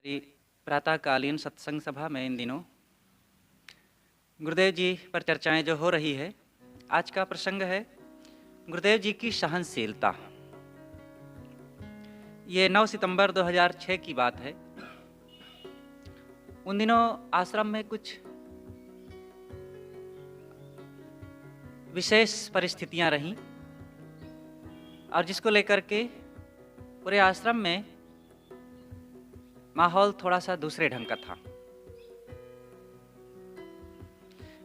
हमारी प्रातःकालीन सत्संग सभा में इन दिनों गुरुदेव जी पर चर्चाएं जो हो रही है, आज का प्रसंग है गुरुदेव जी की सहनशीलता। ये 9 सितंबर 2006 की बात है। उन दिनों आश्रम में कुछ विशेष परिस्थितियां रहीं और जिसको लेकर के पूरे आश्रम में माहौल थोड़ा सा दूसरे ढंग का था।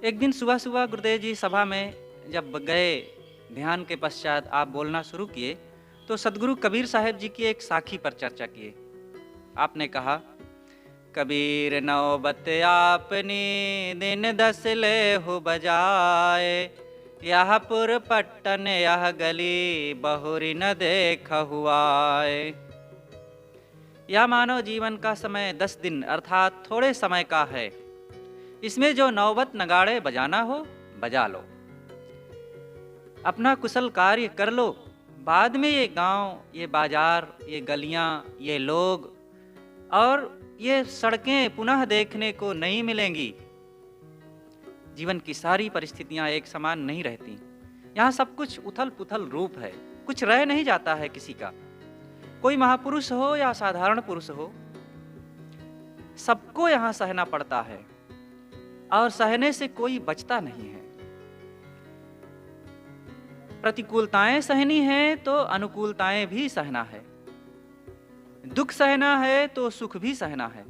एक दिन सुबह सुबह गुरुदेव जी सभा में जब गए, ध्यान के पश्चात आप बोलना शुरू किए तो सदगुरु कबीर साहब जी की एक साखी पर चर्चा किए। आपने कहा, कबीर नौबत आपनी दिन 10 ले हो बजाए, यह पुर पट्टन यह गली बहुरी न देख हुआए। यह मानव जीवन का समय 10 दिन अर्थात थोड़े समय का है। इसमें जो नौबत नगाड़े बजाना हो बजा लो, अपना कुशल कार्य कर लो। बाद में ये गांव, ये बाजार, ये गलियां, ये लोग और ये सड़कें पुनः देखने को नहीं मिलेंगी। जीवन की सारी परिस्थितियां एक समान नहीं रहती। यहाँ सब कुछ उथल पुथल रूप है, कुछ रह नहीं जाता है किसी का। कोई महापुरुष हो या साधारण पुरुष हो, सबको यहाँ सहना पड़ता है और सहने से कोई बचता नहीं है। प्रतिकूलताएं सहनी है तो अनुकूलताएं भी सहना है। दुख सहना है तो सुख भी सहना है।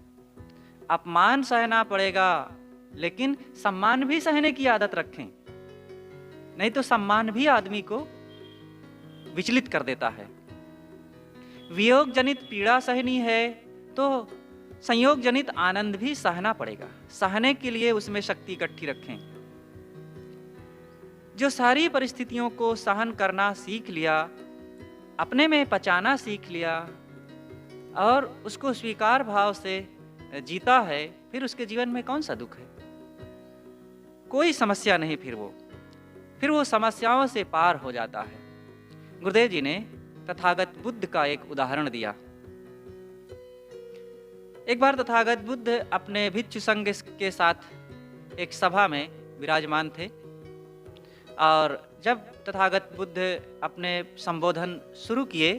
अपमान सहना पड़ेगा, लेकिन सम्मान भी सहने की आदत रखें, नहीं तो सम्मान भी आदमी को विचलित कर देता है। वियोग जनित पीड़ा सहनी है तो संयोग जनित आनंद भी सहना पड़ेगा। सहने के लिए उसमें शक्ति इकट्ठी रखें। जो सारी परिस्थितियों को सहन करना सीख लिया, अपने में पचाना सीख लिया और उसको स्वीकार भाव से जीता है, फिर उसके जीवन में कौन सा दुख है? कोई समस्या नहीं। फिर वो समस्याओं से पार हो जाता है। गुरुदेव जी ने तथागत बुद्ध का एक उदाहरण दिया। एक बार तथागत बुद्ध अपने भिक्षु संघ के साथ एक सभा में विराजमान थे और जब तथागत बुद्ध अपने संबोधन शुरू किए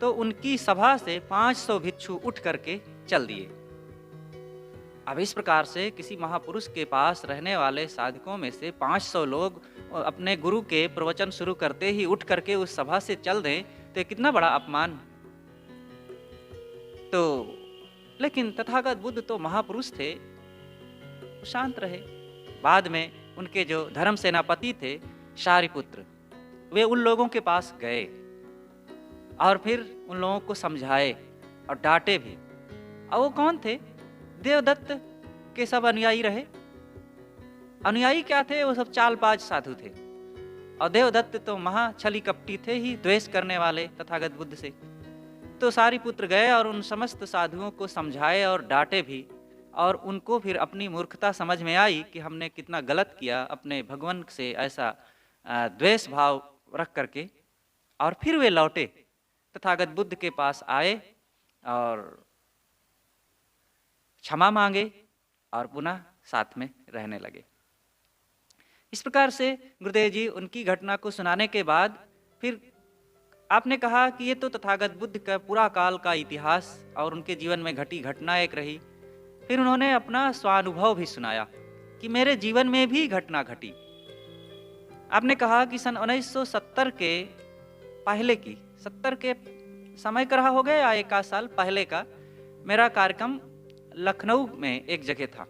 तो उनकी सभा से 500 भिक्षु उठ करके चल दिए। अब इस प्रकार से किसी महापुरुष के पास रहने वाले साधकों में से 500 लोग अपने गुरु के प्रवचन शुरू करते ही उठ करके उस सभा से चल दें तो ये कितना बड़ा अपमान। तो लेकिन तथागत बुद्ध तो महापुरुष थे, शांत रहे। बाद में उनके जो धर्म सेनापति थे शारिपुत्र, वे उन लोगों के पास गए और फिर उन लोगों को समझाए और डांटे भी। और वो कौन थे? देवदत्त के सब अनुयायी रहे। अनुयायी क्या थे? वो सब चालबाज साधु थे। और देवदत्त तो महा छली कपटी थे ही, द्वेष करने वाले तथागत बुद्ध से। तो सारिपुत्र गए और उन समस्त साधुओं को समझाए और डांटे भी, और उनको फिर अपनी मूर्खता समझ में आई कि हमने कितना गलत किया अपने भगवान से ऐसा द्वेष भाव रख करके। और फिर वे लौटे, तथागत बुद्ध के पास आए और क्षमा मांगे और पुनः साथ में रहने लगे। इस प्रकार से गुरुदेव जी उनकी घटना को सुनाने के बाद फिर आपने कहा कि ये तो तथागत बुद्ध का पूरा काल का इतिहास और उनके जीवन में घटी घटना एक रही। फिर उन्होंने अपना स्वानुभव भी सुनाया कि मेरे जीवन में भी घटना घटी। आपने कहा कि सन 1970 के पहले की, 70 के समय का रहा हो गया या 1 साल पहले का, मेरा कार्यक्रम लखनऊ में एक जगह था,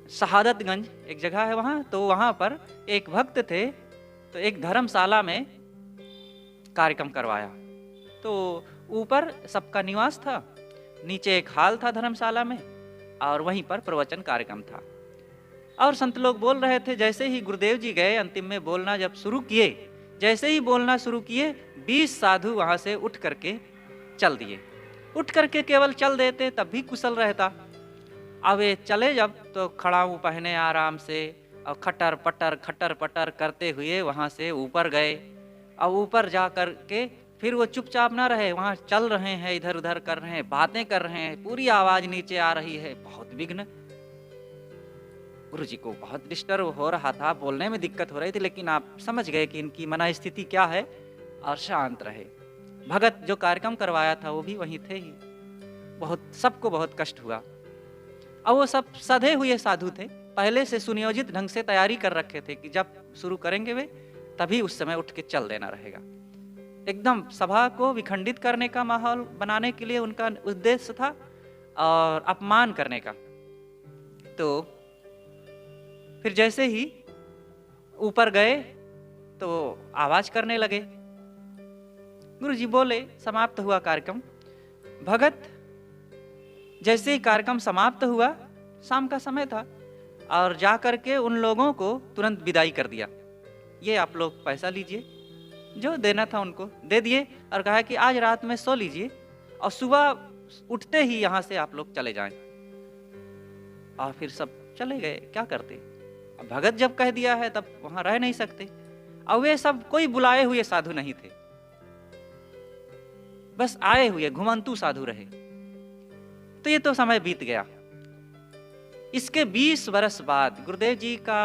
शहादतगंज एक जगह है वहाँ। तो वहाँ पर एक भक्त थे, तो एक धर्मशाला में कार्यक्रम करवाया। तो ऊपर सबका निवास था, नीचे एक हाल था धर्मशाला में, और वहीं पर प्रवचन कार्यक्रम था। और संत लोग बोल रहे थे। जैसे ही गुरुदेव जी गए, अंतिम में बोलना जब शुरू किए, जैसे ही बोलना शुरू किए, 20 साधु वहाँ से उठ करके चल दिए। उठ करके केवल चल देते तब भी कुशल रहता। अब वे चले जब, तो खड़ाऊ पहने आराम से और खटर पटर करते हुए वहाँ से ऊपर गए। और ऊपर जा कर के फिर वो चुपचाप ना रहे, वहाँ चल रहे हैं, इधर उधर कर रहे हैं, बातें कर रहे हैं, पूरी आवाज नीचे आ रही है, बहुत विघ्न। गुरु जी को बहुत डिस्टर्ब हो रहा था, बोलने में दिक्कत हो रही थी, लेकिन आप समझ गए कि इनकी मन स्थिति क्या है और शांत रहे। भगत जो कार्यक्रम करवाया था वो भी वहीं थे ही। बहुत सबको बहुत कष्ट हुआ। अब वो सब सधे हुए साधु थे, पहले से सुनियोजित ढंग से तैयारी कर रखे थे कि जब शुरू करेंगे वे तभी उस समय उठ के चल देना रहेगा। एकदम सभा को विखंडित करने का माहौल बनाने के लिए उनका उद्देश्य था और अपमान करने का। तो फिर जैसे ही ऊपर गए तो आवाज करने लगे। गुरु जी बोले, समाप्त हुआ कार्यक्रम। भगत जैसे ही कार्यक्रम समाप्त हुआ, शाम का समय था, और जा करके उन लोगों को तुरंत विदाई कर दिया। ये आप लोग पैसा लीजिए, जो देना था उनको दे दिए, और कहा कि आज रात में सो लीजिए और सुबह उठते ही यहाँ से आप लोग चले जाएं। और फिर सब चले गए। क्या करते, अब भगत जब कह दिया है तब वहां रह नहीं सकते। और वे सब कोई बुलाए हुए साधु नहीं थे, बस आए हुए घुमंतु साधु रहे। तो ये तो समय बीत गया। इसके 20 वर्ष बाद गुरुदेव जी का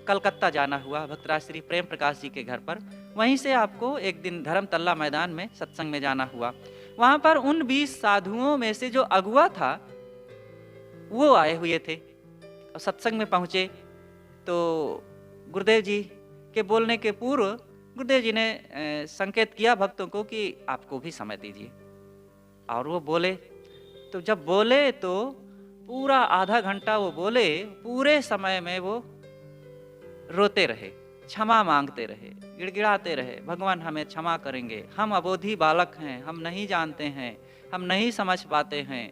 कलकत्ता जाना हुआ, भक्तराज श्री प्रेम प्रकाश जी के घर पर। वहीं से आपको एक दिन धर्मतल्ला मैदान में सत्संग में जाना हुआ। वहां पर उन 20 साधुओं में से जो अगुआ था वो आए हुए थे और सत्संग में पहुंचे। तो गुरुदेव जी के बोलने के पूर्व गुरुदेव जी ने संकेत किया भक्तों को कि आपको भी समय दीजिए। और वो बोले। तो जब बोले तो पूरा आधा घंटा वो बोले। पूरे समय में वो रोते रहे, क्षमा मांगते रहे, गिड़गिड़ाते रहे, भगवान हमें क्षमा करेंगे, हम अबोधी बालक हैं, हम नहीं जानते हैं, हम नहीं समझ पाते हैं,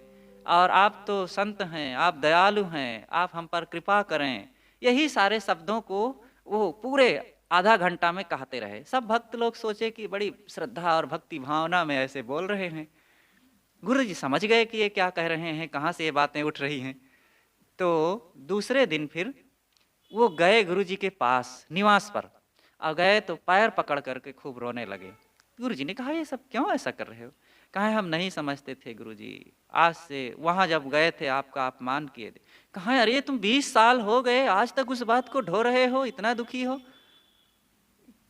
और आप तो संत हैं, आप दयालु हैं, आप हम पर कृपा करें। यही सारे शब्दों को वो पूरे आधा घंटा में कहते रहे। सब भक्त लोग सोचे कि बड़ी श्रद्धा और भक्ति भावना में ऐसे बोल रहे हैं। गुरु जी समझ गए कि ये क्या कह रहे हैं, कहाँ से ये बातें उठ रही हैं। तो दूसरे दिन फिर वो गए गुरु जी के पास निवास पर, और गए तो पैर पकड़ करके खूब रोने लगे। गुरु जी ने कहा, ये सब क्यों ऐसा कर रहे हो? कहा, हम नहीं समझते थे गुरु जी, आज से वहां जब गए थे आपका अपमान किए थे। कहा, अरे तुम 20 साल हो गए, आज तक उस बात को ढो रहे हो, इतना दुखी हो।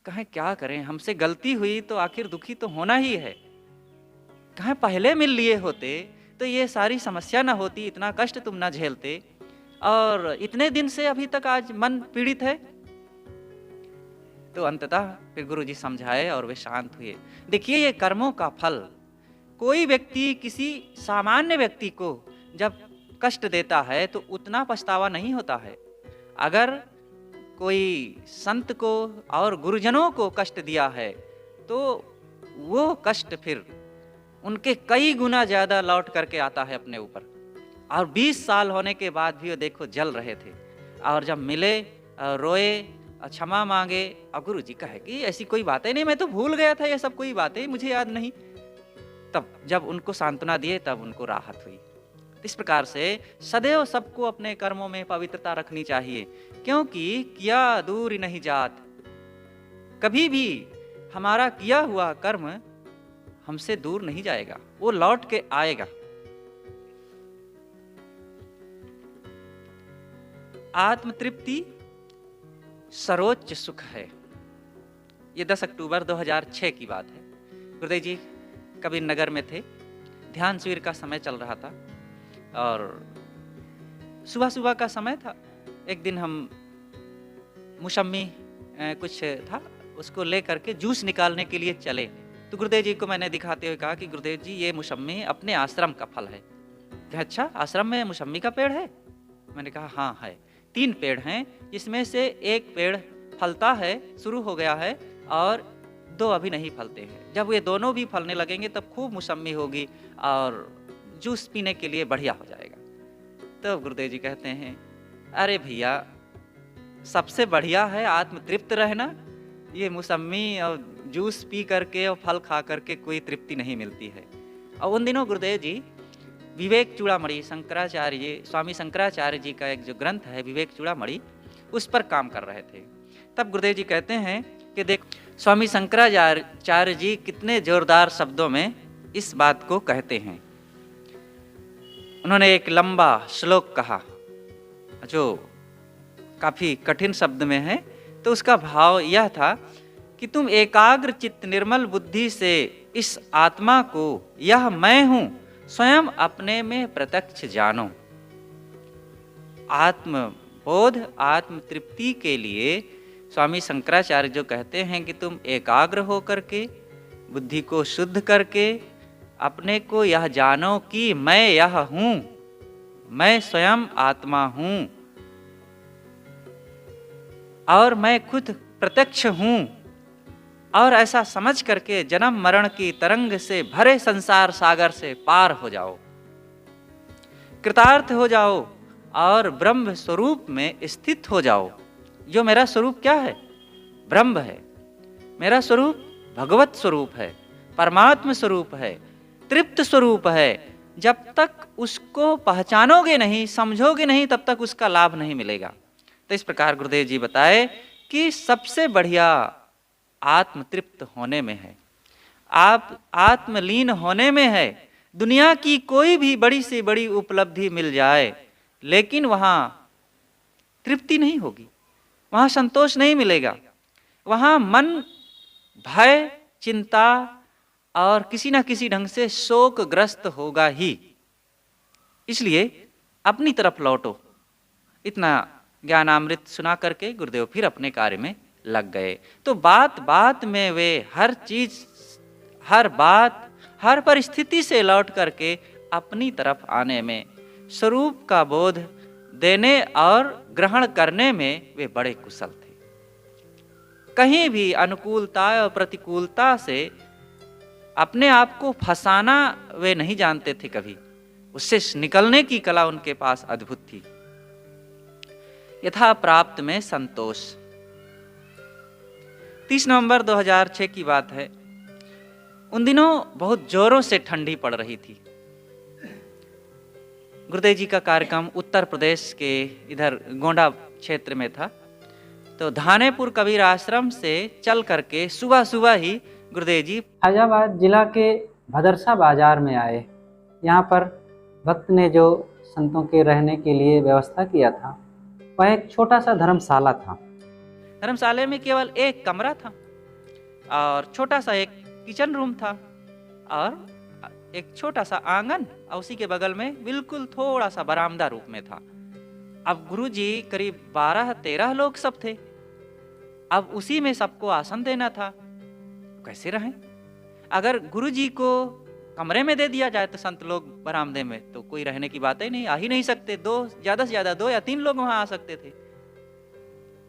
कहा, क्या करें, हमसे गलती हुई तो आखिर दुखी तो होना ही है। कहा, पहले मिल लिए होते तो ये सारी समस्या ना होती, इतना कष्ट तुम ना झेलते, और इतने दिन से अभी तक आज मन पीड़ित है। तो अंततः फिर गुरु जी समझाए और वे शांत हुए। देखिए, ये कर्मों का फल। कोई व्यक्ति किसी सामान्य व्यक्ति को जब कष्ट देता है तो उतना पछतावा नहीं होता है। अगर कोई संत को और गुरुजनों को कष्ट दिया है तो वो कष्ट फिर उनके कई गुना ज्यादा लौट करके आता है अपने ऊपर। और 20 साल होने के बाद भी वो देखो जल रहे थे, और जब मिले रोए, क्षमा मांगे, और गुरु जी कहे कि ऐसी कोई बातें नहीं, मैं तो भूल गया था, ये सब कोई बातें मुझे याद नहीं। तब जब उनको सांत्वना दिए तब उनको राहत हुई। इस प्रकार से सदैव सबको अपने कर्मों में पवित्रता रखनी चाहिए, क्योंकि किया दूर नहीं जात। कभी भी हमारा किया हुआ कर्म हमसे दूर नहीं जाएगा, वो लौट के आएगा। आत्मतृप्ति सर्वोच्च सुख है। ये 10 अक्टूबर 2006 की बात है। गुरुदेव जी कबीर नगर में थे, ध्यान शिविर का समय चल रहा था, और सुबह सुबह का समय था। एक दिन हम मौसम्मी कुछ था, उसको ले करके जूस निकालने के लिए चले। तो गुरुदेव जी को मैंने दिखाते हुए कहा कि गुरुदेव जी, ये मौसम्मी अपने आश्रम का फल है। कहा, अच्छा, आश्रम में मौसम्मी का पेड़ है? मैंने कहा, हाँ है, 3 पेड़ हैं, जिसमें से एक पेड़ फलता है, शुरू हो गया है, और 2 अभी नहीं फलते हैं। जब ये दोनों भी फलने लगेंगे तब खूब मौसम्मी होगी और जूस पीने के लिए बढ़िया हो जाएगा। तो गुरुदेव जी कहते हैं, अरे भैया, सबसे बढ़िया है आत्मतृप्त रहना। ये मौसम्मी और जूस पी करके और फल खा करके कोई तृप्ति नहीं मिलती है। और उन दिनों गुरुदेव जी विवेक चूड़ामणि, शंकराचार्य जी, स्वामी शंकराचार्य जी का एक जो ग्रंथ है विवेक चूड़ामणि, उस पर काम कर रहे थे। तब गुरुदेव जी कहते हैं कि देख, स्वामी शंकराचार्य जी कितने जोरदार शब्दों में इस बात को कहते हैं। उन्होंने एक लंबा श्लोक कहा जो काफी कठिन शब्द में है, तो उसका भाव यह था कि तुम एकाग्र चित्त निर्मल बुद्धि से इस आत्मा को, यह मैं हूं, स्वयं अपने में प्रत्यक्ष जानो। आत्मबोध, आत्म तृप्ति के लिए स्वामी शंकराचार्य जो कहते हैं कि तुम एकाग्र होकर के, बुद्धि को शुद्ध करके अपने को यह जानो कि मैं यह हूं, मैं स्वयं आत्मा हूं और मैं खुद प्रत्यक्ष हूं, और ऐसा समझ करके जन्म मरण की तरंग से भरे संसार सागर से पार हो जाओ, कृतार्थ हो जाओ और ब्रह्म स्वरूप में स्थित हो जाओ। जो मेरा स्वरूप क्या है? ब्रह्म है। मेरा स्वरूप भगवत स्वरूप है, परमात्म स्वरूप है, तृप्त स्वरूप है। जब तक उसको पहचानोगे नहीं, समझोगे नहीं, तब तक उसका लाभ नहीं मिलेगा। तो इस प्रकार गुरुदेव जी बताए कि सबसे बढ़िया आत्म तृप्त होने में है, आप आत्मलीन होने में है। दुनिया की कोई भी बड़ी से बड़ी उपलब्धि मिल जाए, लेकिन वहां तृप्ति नहीं होगी, वहां संतोष नहीं मिलेगा, वहां मन भय, चिंता और किसी ना किसी ढंग से शोकग्रस्त होगा ही। इसलिए अपनी तरफ लौटो। इतना ज्ञानामृत सुना करके गुरुदेव फिर अपने कार्य में लग गए। तो बात बात में वे हर चीज, हर बात, हर परिस्थिति से लौट करके अपनी तरफ आने में, स्वरूप का बोध देने और ग्रहण करने में वे बड़े कुशल थे। कहीं भी अनुकूलता और प्रतिकूलता से अपने आप को फंसाना वे नहीं जानते थे कभी। उससे निकलने की कला उनके पास अद्भुत थी। यथा प्राप्त में संतोष। 30 नवंबर 2006 की बात है। उन दिनों बहुत जोरों से ठंडी पड़ रही थी। गुरुदेव जी का कार्यक्रम उत्तर प्रदेश के इधर गोंडा क्षेत्र में था। तो धानेपुर कबीर आश्रम से चल करके सुबह सुबह ही गुरुदेव जी फैजाबाद जिला के भदरसा बाजार में आए। यहाँ पर भक्त ने जो संतों के रहने के लिए व्यवस्था किया था, वह एक छोटा सा धर्मशाला था। धर्मशाले में केवल एक कमरा था और छोटा सा एक किचन रूम था और एक छोटा सा आंगन, और उसी के बगल में बिल्कुल थोड़ा सा बरामदा रूप में था। अब गुरुजी करीब 12-13 लोग सब थे। अब उसी में सबको आसन देना था। कैसे रहें? अगर गुरुजी को कमरे में दे दिया जाए तो संत लोग बरामदे में, तो कोई रहने की बात ही नहीं, आ ही नहीं सकते। ज्यादा से ज्यादा 2 या 3 लोग वहां आ सकते थे।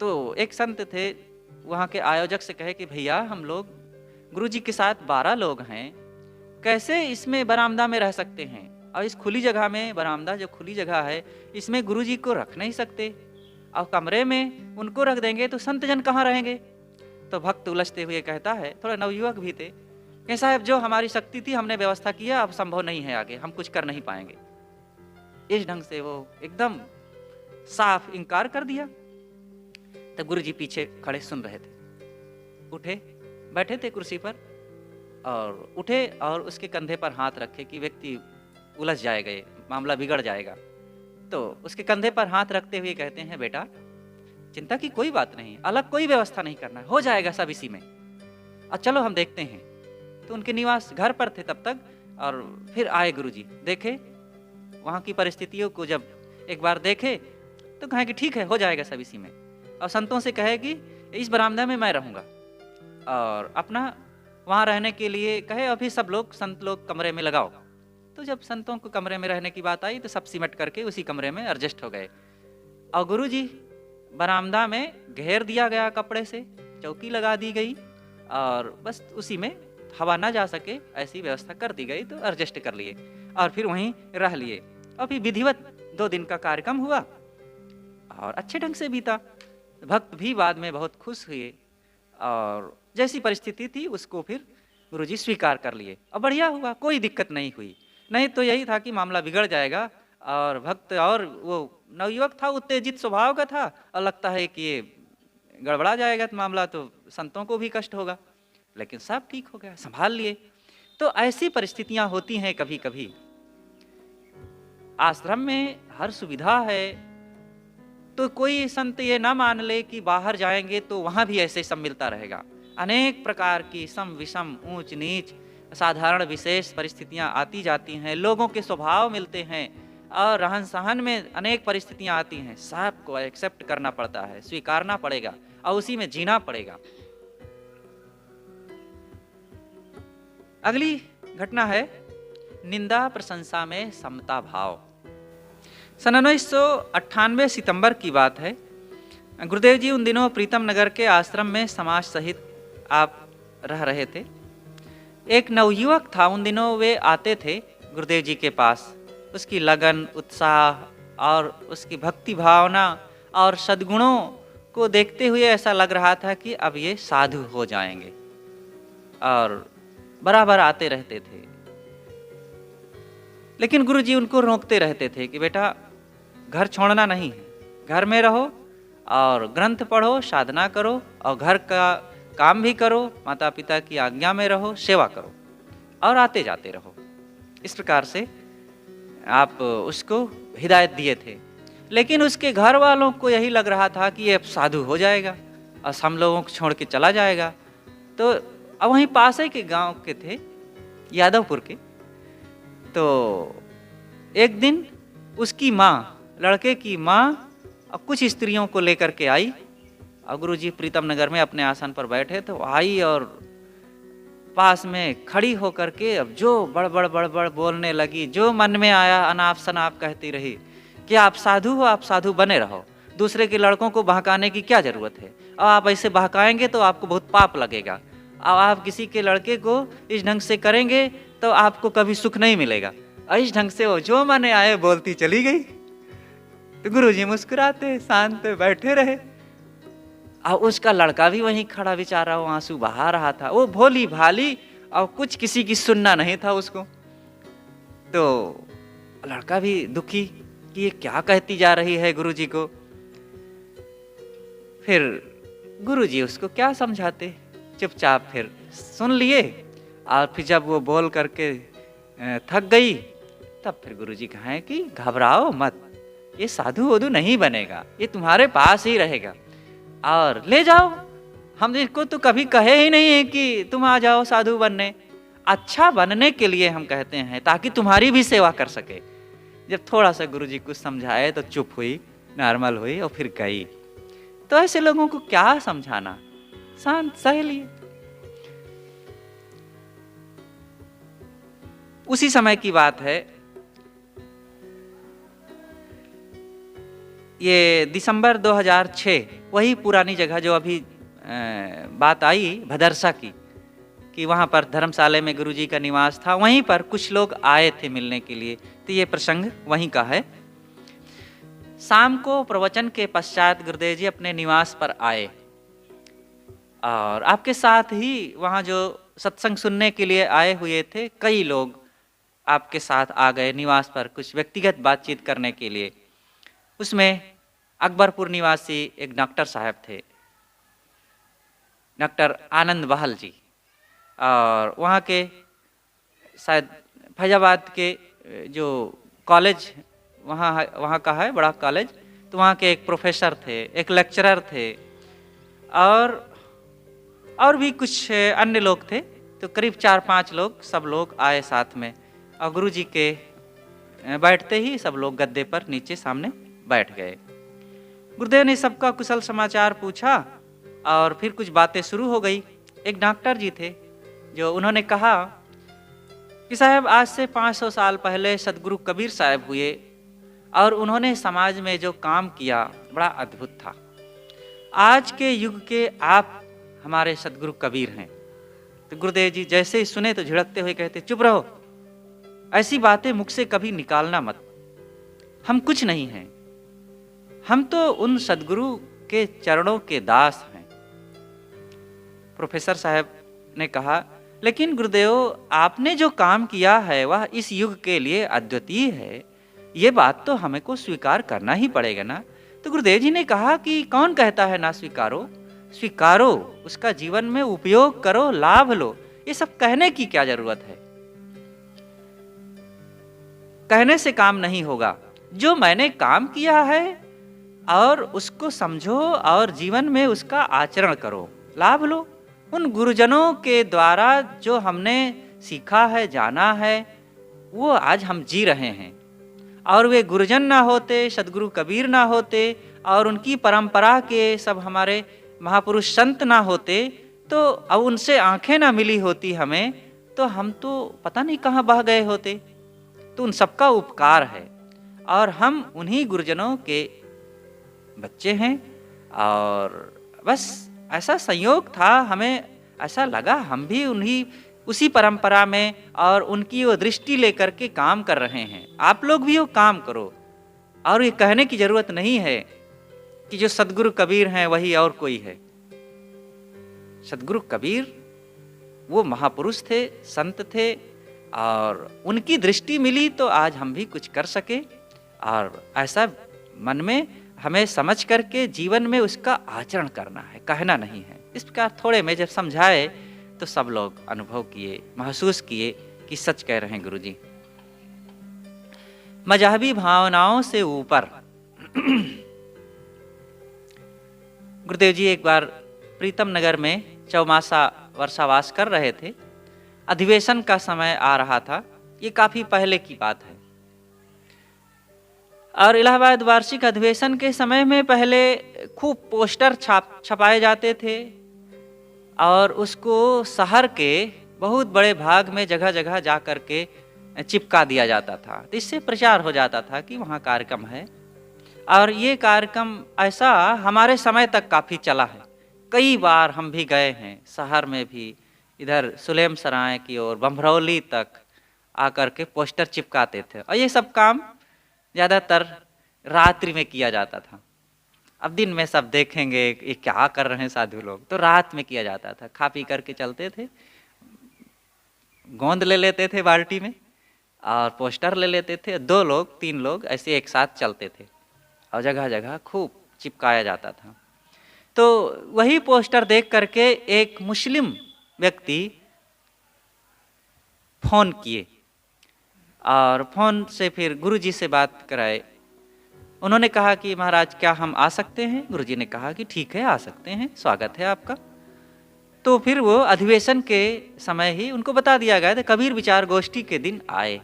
तो एक संत थे, वहां के आयोजक से कहे कि भैया हम लोग गुरुजी के साथ 12 लोग हैं, कैसे इसमें बरामदा में रह सकते हैं? और इस खुली जगह में, बरामदा जो खुली जगह है, इसमें गुरुजी को रख नहीं सकते, और कमरे में उनको रख देंगे तो संत जन कहाँ रहेंगे? तो भक्त उलझते हुए कहता है, थोड़ा नवयुवक भी थे, कि साहब जो हमारी शक्ति थी हमने व्यवस्था किया, अब संभव नहीं है, आगे हम कुछ कर नहीं पाएंगे। इस ढंग से वो एकदम साफ इनकार कर दिया। तो गुरुजी पीछे खड़े सुन रहे थे। उठे, बैठे थे कुर्सी पर, और उठे और उसके कंधे पर हाथ रखे कि व्यक्ति उलझ जाएगा, मामला बिगड़ जाएगा। तो उसके कंधे पर हाथ रखते हुए कहते हैं, बेटा चिंता की कोई बात नहीं, अलग कोई व्यवस्था नहीं करना है, हो जाएगा सब इसी में, और चलो हम देखते हैं। तो उनके निवास घर पर थे तब तक, और फिर आए गुरुजी, देखे वहाँ की परिस्थितियों को, जब एक बार देखे तो कहे कि ठीक है, हो जाएगा सब इसी में, और संतों से कहे कि इस बरामदा में मैं रहूँगा, और अपना वहाँ रहने के लिए कहे, और फिर सब लोग, संत लोग कमरे में लगाओ। तो जब संतों को कमरे में रहने की बात आई तो सब सिमट करके उसी कमरे में एडजस्ट हो गए, और गुरुजी बरामदा में घेर दिया गया कपड़े से, चौकी लगा दी गई, और बस उसी में हवा ना जा सके ऐसी व्यवस्था कर दी गई। तो एडजस्ट कर लिए और फिर वहीं रह लिए, और फिर विधिवत 2 दिन का कार्यक्रम हुआ और अच्छे ढंग से बीता। भक्त भी बाद में बहुत खुश हुए, और जैसी परिस्थिति थी उसको फिर गुरुजी स्वीकार कर लिए, और बढ़िया हुआ, कोई दिक्कत नहीं हुई। नहीं तो यही था कि मामला बिगड़ जाएगा, और भक्त, और वो नवयुवक था, उत्तेजित स्वभाव का था, और लगता है कि ये गड़बड़ा जाएगा तो मामला, तो संतों को भी कष्ट होगा, लेकिन सब ठीक हो गया, संभाल लिए। तो ऐसी परिस्थितियां होती हैं कभी कभी। आश्रम में हर सुविधा है, तो कोई संत ये ना मान ले कि बाहर जाएंगे तो वहां भी ऐसे सब मिलता रहेगा। अनेक प्रकार की सम विषम, ऊंच नीच, साधारण विशेष परिस्थितियां आती जाती हैं, लोगों के स्वभाव मिलते हैं और रहन सहन में अनेक परिस्थितियां आती हैं। सबको एक्सेप्ट करना पड़ता है, स्वीकारना पड़ेगा और उसी में जीना पड़ेगा। अगली घटना है निंदा प्रशंसा में समता भाव। सन 1998 सितंबर की बात है। गुरुदेव जी उन दिनों प्रीतम नगर के आश्रम में समाज सहित आप रह रहे थे। एक नवयुवक था, उन दिनों वे आते थे गुरुदेव जी के पास। उसकी लगन, उत्साह और उसकी भक्ति भावना और सद्गुणों को देखते हुए ऐसा लग रहा था कि अब ये साधु हो जाएंगे, और बराबर आते रहते थे। लेकिन गुरु जी उनको रोकते रहते थे कि बेटा घर छोड़ना नहीं है, घर में रहो और ग्रंथ पढ़ो, साधना करो और घर का काम भी करो, माता पिता की आज्ञा में रहो, सेवा करो और आते जाते रहो। इस प्रकार से आप उसको हिदायत दिए थे। लेकिन उसके घर वालों को यही लग रहा था कि ये अब साधु हो जाएगा और हम लोगों को छोड़ के चला जाएगा। तो अब वहीं पास ही के गांव के थे, यादवपुर के। तो एक दिन उसकी माँ, लड़के की माँ और कुछ स्त्रियों को लेकर के आई, और गुरु जी प्रीतम नगर में अपने आसन पर बैठे तो आई और पास में खड़ी होकर के अब जो बड़बड़ बड़बड़ बोलने लगी, जो मन में आया अनाप शनाप कहती रही कि आप साधु हो, आप साधु बने रहो, दूसरे के लड़कों को बहकाने की क्या जरूरत है, और आप ऐसे बहकाएंगे तो आपको बहुत पाप लगेगा, और आप किसी के लड़के को इस ढंग से करेंगे तो आपको कभी सुख नहीं मिलेगा। और इस ढंग से वो जो मने आए बोलती चली गई। तो गुरुजी मुस्कुराते शांत बैठे रहे, और उसका लड़का भी वहीं खड़ा बेचारा, वो आंसू बहा रहा था। वो भोली भाली और कुछ किसी की सुनना नहीं था उसको। तो लड़का भी दुखी कि ये क्या कहती जा रही है गुरुजी को। फिर गुरुजी उसको क्या समझाते, चुपचाप फिर सुन लिए। और फिर जब वो बोल करके थक गई, तब फिर गुरुजी कहें कि घबराओ मत, ये साधु वधु नहीं बनेगा, ये तुम्हारे पास ही रहेगा और ले जाओ। हम इसको तो कभी कहे ही नहीं है कि तुम आ जाओ साधु बनने, अच्छा बनने के लिए हम कहते हैं, ताकि तुम्हारी भी सेवा कर सके। जब थोड़ा सा गुरुजी कुछ समझाए तो चुप हुई, नॉर्मल हुई और फिर गई। तो ऐसे लोगों को क्या समझाना, शांत सह लिए। उसी समय की बात है, ये दिसंबर 2006, वही पुरानी जगह जो अभी बात आई भदरसा की, कि वहाँ पर धर्मशाला में गुरुजी का निवास था, वहीं पर कुछ लोग आए थे मिलने के लिए। तो ये प्रसंग वहीं का है। शाम को प्रवचन के पश्चात गुरुदेव जी अपने निवास पर आए, और आपके साथ ही वहाँ जो सत्संग सुनने के लिए आए हुए थे कई लोग आपके साथ आ गए निवास पर, कुछ व्यक्तिगत बातचीत करने के लिए। उसमें अकबरपुर निवासी एक डॉक्टर साहब थे, डॉक्टर आनंद बहल जी, और वहाँ के शायद फैजाबाद के जो कॉलेज वहाँ का है, बड़ा कॉलेज, तो वहाँ के एक प्रोफेसर थे, एक लेक्चरर थे, और भी कुछ अन्य लोग थे। तो करीब 4-5 लोग, सब लोग आए साथ में, और गुरुजी के बैठते ही सब लोग गद्दे पर नीचे सामने बैठ गए। गुरुदेव ने सबका कुशल समाचार पूछा और फिर कुछ बातें शुरू हो गई। एक डॉक्टर जी थे जो उन्होंने कहा कि साहब आज से 500 साल पहले सदगुरु कबीर साहब हुए और उन्होंने समाज में जो काम किया बड़ा अद्भुत था। आज के युग के आप हमारे सदगुरु कबीर हैं। तो गुरुदेव जी जैसे ही सुने तो झिड़कते हुए कहते, चुप रहो, ऐसी बातें मुख से कभी निकालना मत, हम कुछ नहीं हैं, हम तो उन सदगुरु के चरणों के दास हैं। प्रोफेसर साहब ने कहा, लेकिन गुरुदेव आपने जो काम किया है वह इस युग के लिए अद्वितीय है, ये बात तो हमें को स्वीकार करना ही पड़ेगा ना। तो गुरुदेव जी ने कहा कि कौन कहता है ना स्वीकारो, स्वीकारो, उसका जीवन में उपयोग करो, लाभ लो। ये सब कहने की क्या जरूरत है? कहने से काम नहीं होगा। जो मैंने काम किया है और उसको समझो और जीवन में उसका आचरण करो, लाभ लो। उन गुरुजनों के द्वारा जो हमने सीखा है, जाना है, वो आज हम जी रहे हैं। और वे गुरुजन ना होते, सदगुरु कबीर ना होते और उनकी परंपरा के सब हमारे महापुरुष संत ना होते, तो अब उनसे आंखें ना मिली होती हमें, तो हम तो पता नहीं कहाँ बह गए होते। तो उन सबका उपकार है और हम उन्हीं गुरुजनों के बच्चे हैं। और बस ऐसा संयोग था, हमें ऐसा लगा हम भी उन्हीं उसी परंपरा में और उनकी वो दृष्टि लेकर के काम कर रहे हैं। आप लोग भी वो काम करो। और ये कहने की जरूरत नहीं है कि जो सदगुरु कबीर हैं वही और कोई है। सदगुरु कबीर वो महापुरुष थे, संत थे और उनकी दृष्टि मिली तो आज हम भी कुछ कर सके। और ऐसा मन में हमें समझ करके जीवन में उसका आचरण करना है, कहना नहीं है। इस प्रकार थोड़े में जब समझाए तो सब लोग अनुभव किए, महसूस किए कि सच कह रहे हैं गुरुजी। मजहबी भावनाओं से ऊपर गुरुदेव जी एक बार प्रीतम नगर में चौमासा वर्षावास कर रहे थे। अधिवेशन का समय आ रहा था, ये काफी पहले की बात है। और इलाहाबाद वार्षिक अधिवेशन के समय में पहले खूब पोस्टर छपाए जाते थे और उसको शहर के बहुत बड़े भाग में जगह जगह जा कर के चिपका दिया जाता था। तो इससे प्रचार हो जाता था कि वहाँ कार्यक्रम है। और ये कार्यक्रम ऐसा हमारे समय तक काफ़ी चला है। कई बार हम भी गए हैं शहर में भी, इधर सुलेम सराय की ओर बम्भरौली तक आकर के पोस्टर चिपकाते थे। और ये सब काम ज़्यादातर रात्रि में किया जाता था। अब दिन में सब देखेंगे ये क्या कर रहे हैं साधु लोग, तो रात में किया जाता था। खा पी करके चलते थे, गोंद ले लेते थे बाल्टी में और पोस्टर ले लेते थे। 2 लोग 3 लोग ऐसे एक साथ चलते थे और जगह जगह खूब चिपकाया जाता था। तो वही पोस्टर देख करके एक मुस्लिम व्यक्ति फोन किए और फोन से फिर गुरुजी से बात कराए। उन्होंने कहा कि महाराज क्या हम आ सकते हैं? गुरुजी ने कहा कि ठीक है, आ सकते हैं, स्वागत है आपका। तो फिर वो अधिवेशन के समय ही उनको बता दिया गया था। कबीर विचार गोष्ठी के दिन आए।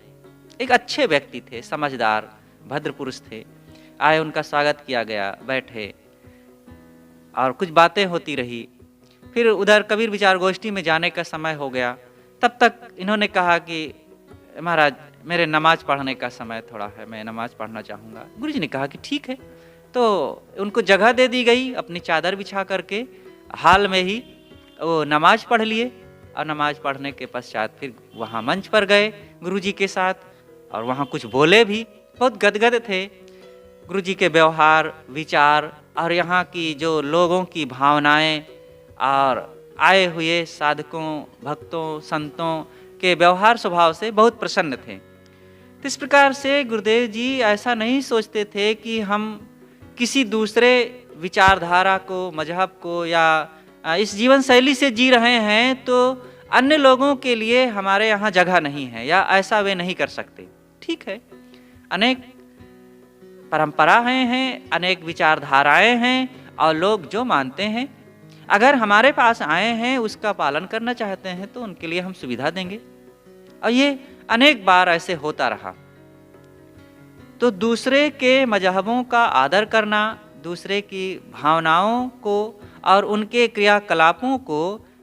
एक अच्छे व्यक्ति थे, समझदार, भद्र पुरुष थे। आए, उनका स्वागत किया गया, बैठे और कुछ बातें होती रही। फिर उधर कबीर विचार गोष्ठी में जाने का समय हो गया। तब तक इन्होंने कहा कि महाराज मेरे नमाज पढ़ने का समय थोड़ा है, मैं नमाज पढ़ना चाहूँगा। गुरुजी ने कहा कि ठीक है। तो उनको जगह दे दी गई, अपनी चादर बिछा करके हाल में ही वो नमाज पढ़ लिए। और नमाज पढ़ने के पश्चात फिर वहाँ मंच पर गए गुरुजी के साथ और वहाँ कुछ बोले भी। बहुत गदगद थे गुरुजी के व्यवहार, विचार और यहाँ की जो लोगों की भावनाएं और आए हुए साधकों, भक्तों, संतों के व्यवहार स्वभाव से बहुत प्रसन्न थे। तो इस प्रकार से गुरुदेव जी ऐसा नहीं सोचते थे कि हम किसी दूसरे विचारधारा को, मजहब को या इस जीवन शैली से जी रहे हैं तो अन्य लोगों के लिए हमारे यहाँ जगह नहीं है या ऐसा वे नहीं कर सकते। ठीक है, अनेक परंपराएं हैं, अनेक विचारधाराएं हैं और लोग जो मानते हैं अगर हमारे पास आए हैं, उसका पालन करना चाहते हैं तो उनके लिए हम सुविधा देंगे। और ये अनेक बार ऐसे होता रहा। तो दूसरे के मजहबों का आदर करना, दूसरे की भावनाओं को और उनके क्रियाकलापों को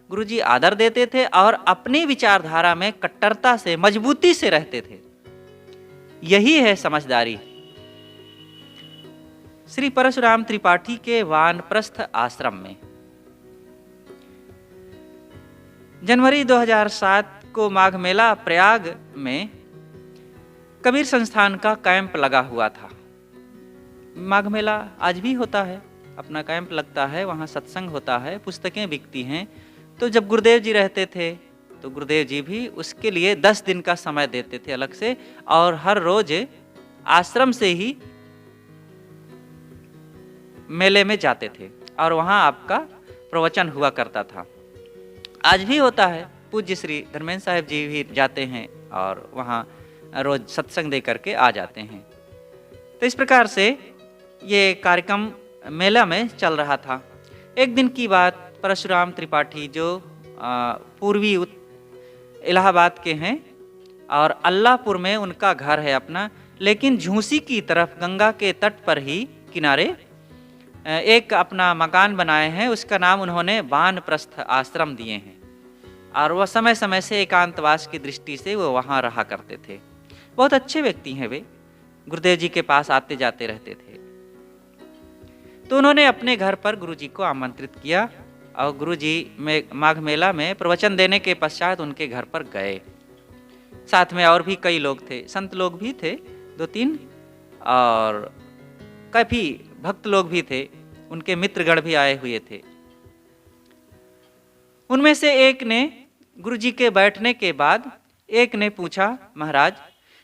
गुरुजी आदर देते थे और अपनी विचारधारा में कट्टरता से, मजबूती से रहते थे। यही है समझदारी। श्री परशुराम त्रिपाठी के वानप्रस्थ आश्रम में जनवरी 2007 को माघ मेला प्रयाग में कबीर संस्थान का कैंप लगा हुआ था। माघ मेला आज भी होता है, अपना कैंप लगता है, वहाँ सत्संग होता है, पुस्तकें बिकती हैं। तो जब गुरुदेव जी रहते थे तो गुरुदेव जी भी उसके लिए 10 दिन का समय देते थे अलग से और हर रोज आश्रम से ही मेले में जाते थे और वहाँ आपका प्रवचन हुआ करता था। आज भी होता है, पूज्य श्री धर्मेंद्र साहिब जी भी जाते हैं और वहाँ रोज सत्संग दे करके आ जाते हैं। तो इस प्रकार से ये कार्यक्रम मेला में चल रहा था। एक दिन की बात, परशुराम त्रिपाठी जो पूर्वी इलाहाबाद के हैं और अल्लाहपुर में उनका घर है अपना, लेकिन झूसी की तरफ गंगा के तट पर ही किनारे एक अपना मकान बनाए हैं। उसका नाम उन्होंने वानप्रस्थ आश्रम दिए हैं और वह समय समय से एकांतवास की दृष्टि से वो वहाँ रहा करते थे। बहुत अच्छे व्यक्ति हैं वे, गुरुदेव जी के पास आते जाते रहते थे। तो उन्होंने अपने घर पर गुरुजी को आमंत्रित किया और गुरुजी में माघ मेला में प्रवचन देने के पश्चात उनके घर पर गए। साथ में और भी कई लोग थे, संत लोग भी थे 2-3 और काफी भक्त लोग भी थे, उनके मित्रगण भी आए हुए थे। उनमें से एक ने गुरुजी के बैठने के बाद एक ने पूछा, महाराज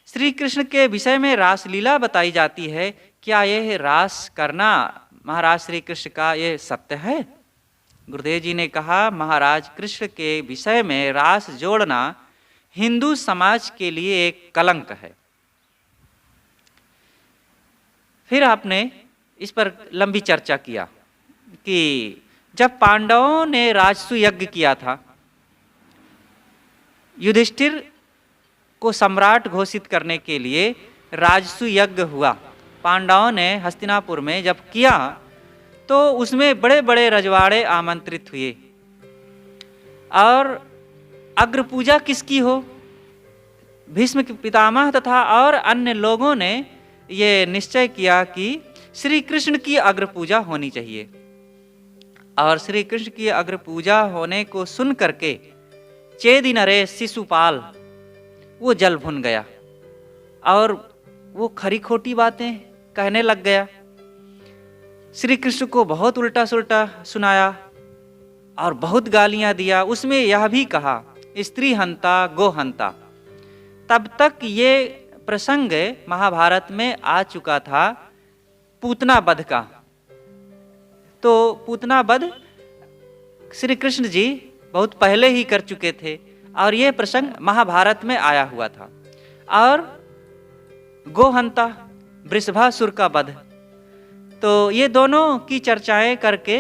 श्री कृष्ण के विषय में रासलीला बताई जाती है, क्या यह रास करना महाराज श्री कृष्ण का ये सत्य है? गुरुदेव जी ने कहा, महाराज कृष्ण के विषय में रास जोड़ना हिंदू समाज के लिए एक कलंक है। फिर आपने इस पर लंबी चर्चा किया कि जब पांडवों ने राजसु यज्ञ किया था, युधिष्ठिर को सम्राट घोषित करने के लिए राजसु यज्ञ हुआ। पांडवों ने हस्तिनापुर में जब किया तो उसमें बड़े बड़े रजवाड़े आमंत्रित हुए और अग्र पूजा किसकी हो? भीष्म के पितामह तथा और अन्य लोगों ने ये निश्चय किया कि श्री कृष्ण की अग्र पूजा होनी चाहिए। और श्री कृष्ण की अग्र पूजा होने को सुन करके चेदि नरेश शिशुपाल वो जल भुन गया और वो खरी खोटी बातें कहने लग गया। श्री कृष्ण को बहुत उल्टा सुल्टा सुनाया और बहुत गालियां दिया। उसमें यह भी कहा, स्त्री हंता गो हंता। तब तक ये प्रसंग महाभारत में आ चुका था पूतना वध का। तो पूतना वध श्री कृष्ण जी बहुत पहले ही कर चुके थे और ये प्रसंग महाभारत में आया हुआ था। और गोहंता वृषभासुर का वध, तो ये दोनों की चर्चाएं करके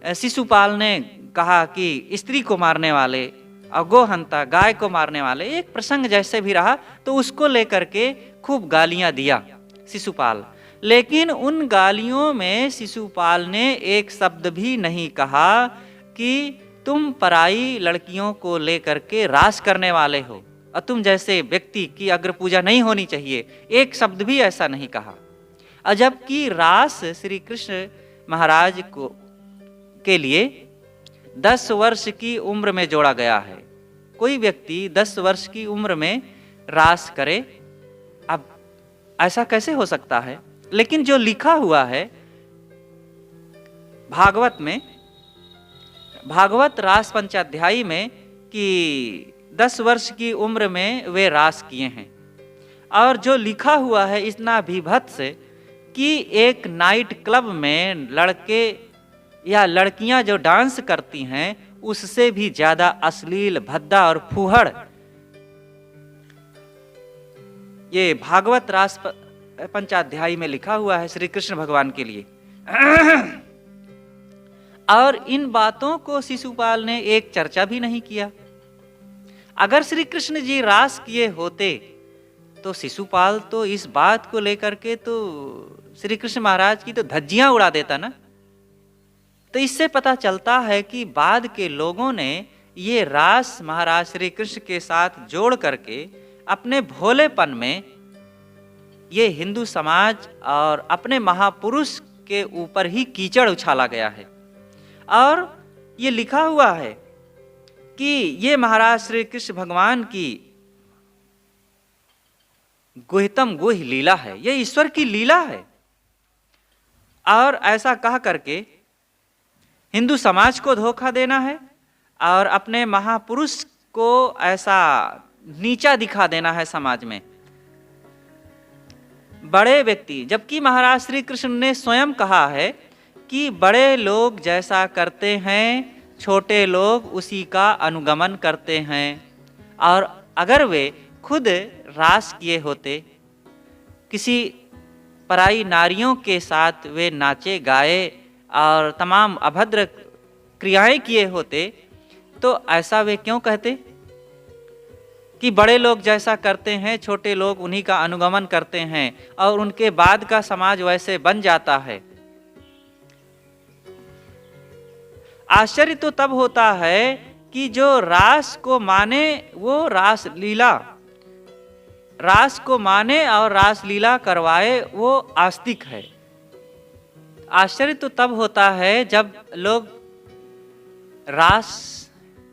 शिशुपाल ने कहा कि स्त्री को मारने वाले और गोहंता गाय को मारने वाले, एक प्रसंग जैसे भी रहा तो उसको लेकर के खूब गालियां दिया शिशुपाल। लेकिन उन गालियों में शिशुपाल ने एक शब्द भी नहीं कहा कि तुम पराई लड़कियों को लेकर के रास करने वाले हो और तुम जैसे व्यक्ति की अग्र पूजा नहीं होनी चाहिए, एक शब्द भी ऐसा नहीं कहा। और जबकि रास श्री कृष्ण महाराज को के लिए 10 वर्ष की उम्र में जोड़ा गया है। कोई व्यक्ति 10 वर्ष की उम्र में रास करे, अब ऐसा कैसे हो सकता है? लेकिन जो लिखा हुआ है भागवत में, भागवत रास पंचाध्यायी में कि 10 वर्ष की उम्र में वे रास किए हैं। और जो लिखा हुआ है इतना भीभत्स कि एक नाइट क्लब में लड़के या लड़कियां जो डांस करती हैं उससे भी ज्यादा अश्लील, भद्दा और फूहड़ ये भागवत रास पंचाध्यायी में लिखा हुआ है श्री कृष्ण भगवान के लिए। और इन बातों को शिशुपाल ने एक चर्चा भी नहीं किया। अगर श्री कृष्ण जी रास किए होते तो शिशुपाल तो इस बात को लेकर के तो श्री कृष्ण महाराज की तो धज्जियां उड़ा देता ना। तो इससे पता चलता है कि बाद के लोगों ने ये रास महाराज श्री कृष्ण के साथ जोड़ करके अपने भोलेपन में ये हिंदू समाज और अपने महापुरुष के ऊपर ही कीचड़ उछाला गया है। और ये लिखा हुआ है कि ये महाराज श्री कृष्ण भगवान की गुह्यतम गुह्य लीला है, ये ईश्वर की लीला है। और ऐसा कह करके हिंदू समाज को धोखा देना है और अपने महापुरुष को ऐसा नीचा दिखा देना है समाज में। बड़े व्यक्ति, जबकि महाराज श्री कृष्ण ने स्वयं कहा है कि बड़े लोग जैसा करते हैं छोटे लोग उसी का अनुगमन करते हैं, और अगर वे खुद रास किए होते, किसी पराई नारियों के साथ वे नाचे गाए और तमाम अभद्र क्रियाएं किए होते, तो ऐसा वे क्यों कहते कि बड़े लोग जैसा करते हैं छोटे लोग उन्हीं का अनुगमन करते हैं, और उनके बाद का समाज वैसे बन जाता है। आश्चर्य तो तब होता है कि जो रास को माने वो रास लीला, रास को माने और रास लीला करवाए वो आस्तिक है। आश्चर्य तो तब होता है जब लोग रास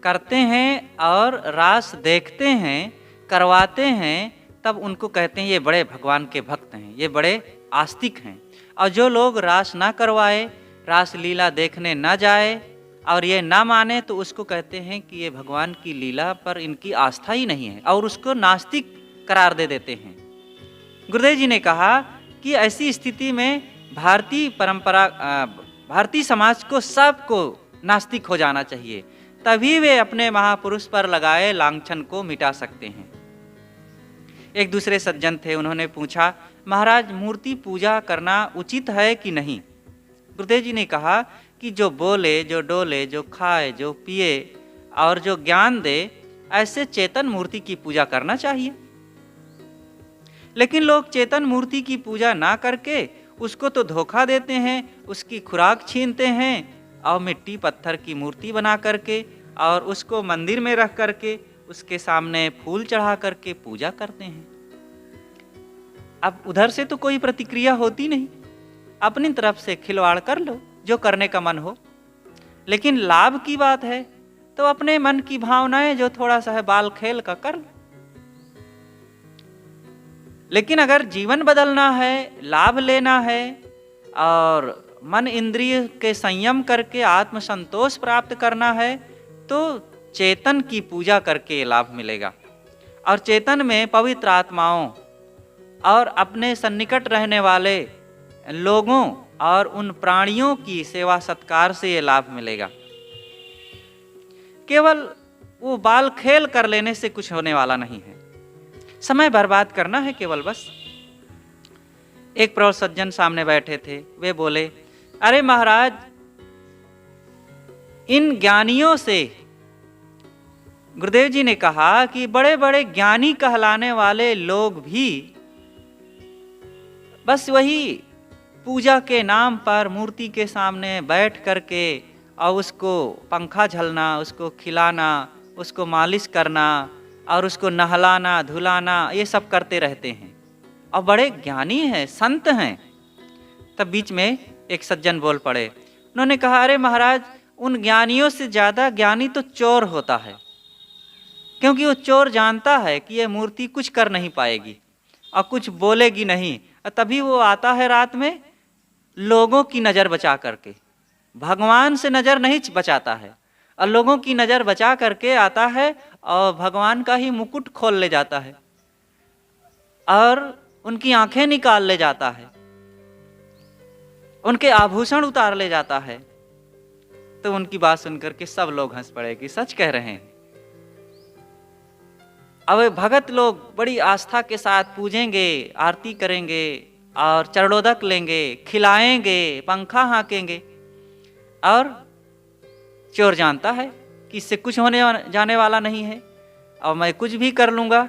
करते हैं और रास देखते हैं, करवाते हैं, तब उनको कहते हैं ये बड़े भगवान के भक्त हैं, ये बड़े आस्तिक हैं। और जो लोग रास ना करवाए, रास लीला देखने ना जाए और ये ना माने, तो उसको कहते हैं कि ये भगवान की लीला पर इनकी आस्था ही नहीं है, और उसको नास्तिक करार दे देते हैं। गुरुदेव जी ने कहा कि ऐसी स्थिति में भारतीय परंपरा, भारतीय समाज को सबको नास्तिक हो जाना चाहिए, तभी वे अपने महापुरुष पर लगाए लांछन को मिटा सकते हैं। एक दूसरे सज्जन थे, उन्होंने पूछा, महाराज मूर्ति पूजा करना उचित है कि नहीं? गुरुदेव जी ने कहा कि जो बोले, जो डोले, जो खाए, जो पिए और जो ज्ञान दे, ऐसे चेतन मूर्ति की पूजा करना चाहिए। लेकिन लोग चेतन मूर्ति की पूजा ना करके उसको तो धोखा देते हैं, उसकी खुराक छीनते हैं और मिट्टी पत्थर की मूर्ति बना करके और उसको मंदिर में रख करके उसके सामने फूल चढ़ा करके पूजा करते हैं। अब उधर से तो कोई प्रतिक्रिया होती नहीं, अपनी तरफ से खिलवाड़ कर लो जो करने का मन हो, लेकिन लाभ की बात है तो अपने मन की भावनाएं जो थोड़ा सा है बाल खेल का कर लो। लेकिन अगर जीवन बदलना है, लाभ लेना है और मन इंद्रिय के संयम करके आत्मसंतोष प्राप्त करना है, तो चेतन की पूजा करके लाभ मिलेगा। और चेतन में पवित्र आत्माओं और अपने सन्निकट रहने वाले लोगों और उन प्राणियों की सेवा सत्कार से ये लाभ मिलेगा। केवल वो बाल खेल कर लेने से कुछ होने वाला नहीं है, समय बर्बाद करना है केवल बस। एक प्रौढ़ सज्जन सामने बैठे थे, वे बोले, अरे महाराज, इन ज्ञानियों से, गुरुदेव जी ने कहा कि बड़े बड़े ज्ञानी कहलाने वाले लोग भी बस वही पूजा के नाम पर मूर्ति के सामने बैठ करके और उसको पंखा झलना, उसको खिलाना, उसको मालिश करना और उसको नहलाना धुलाना, ये सब करते रहते हैं और बड़े ज्ञानी हैं, संत हैं। तब बीच में एक सज्जन बोल पड़े, उन्होंने कहा, अरे महाराज, उन ज्ञानियों से ज़्यादा ज्ञानी तो चोर होता है, क्योंकि वो चोर जानता है कि ये मूर्ति कुछ कर नहीं पाएगी और कुछ बोलेगी नहीं, और तभी वो आता है रात में लोगों की नज़र बचा करके, भगवान से नज़र नहीं बचाता है और लोगों की नज़र बचा करके आता है और भगवान का ही मुकुट खोल ले जाता है और उनकी आंखें निकाल ले जाता है, उनके आभूषण उतार ले जाता है। तो उनकी बात सुनकर के सब लोग हंस पड़े कि सच कह रहे हैं। अब भगत लोग बड़ी आस्था के साथ पूजेंगे, आरती करेंगे और चरणोदक लेंगे, खिलाएंगे, पंखा हाँकेंगे, और चोर जानता है कि इससे कुछ होने जाने वाला नहीं है और मैं कुछ भी कर लूँगा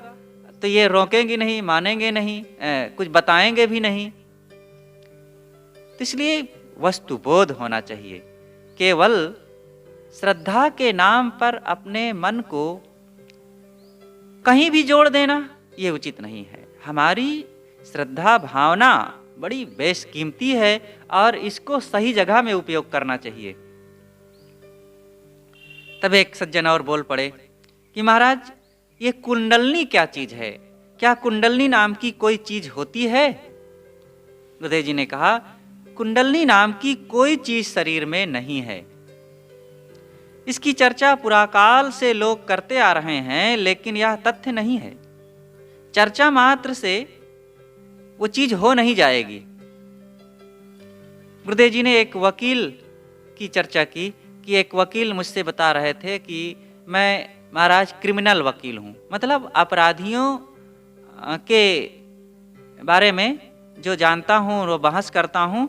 तो ये रोकेंगे नहीं, मानेंगे नहीं, कुछ बताएंगे भी नहीं। तो इसलिए वस्तुबोध होना चाहिए। केवल श्रद्धा के नाम पर अपने मन को कहीं भी जोड़ देना ये उचित नहीं है। हमारी श्रद्धा भावना बड़ी बेशकीमती है और इसको सही जगह में उपयोग करना चाहिए। तब एक सज्जन और बोल पड़े कि महाराज, ये कुंडलनी क्या चीज है? क्या कुंडलनी नाम की कोई चीज होती है? गुरुदेव जी ने कहा, कुंडलनी नाम की कोई चीज शरीर में नहीं है। इसकी चर्चा पुराकाल से लोग करते आ रहे हैं, लेकिन यह तथ्य नहीं है। चर्चा मात्र से वो चीज हो नहीं जाएगी। गुरुदेव जी ने एक वकील की चर्चा की कि एक वकील मुझसे बता रहे थे कि मैं महाराज क्रिमिनल वकील हूँ, मतलब अपराधियों के बारे में जो जानता हूँ वो बहस करता हूँ,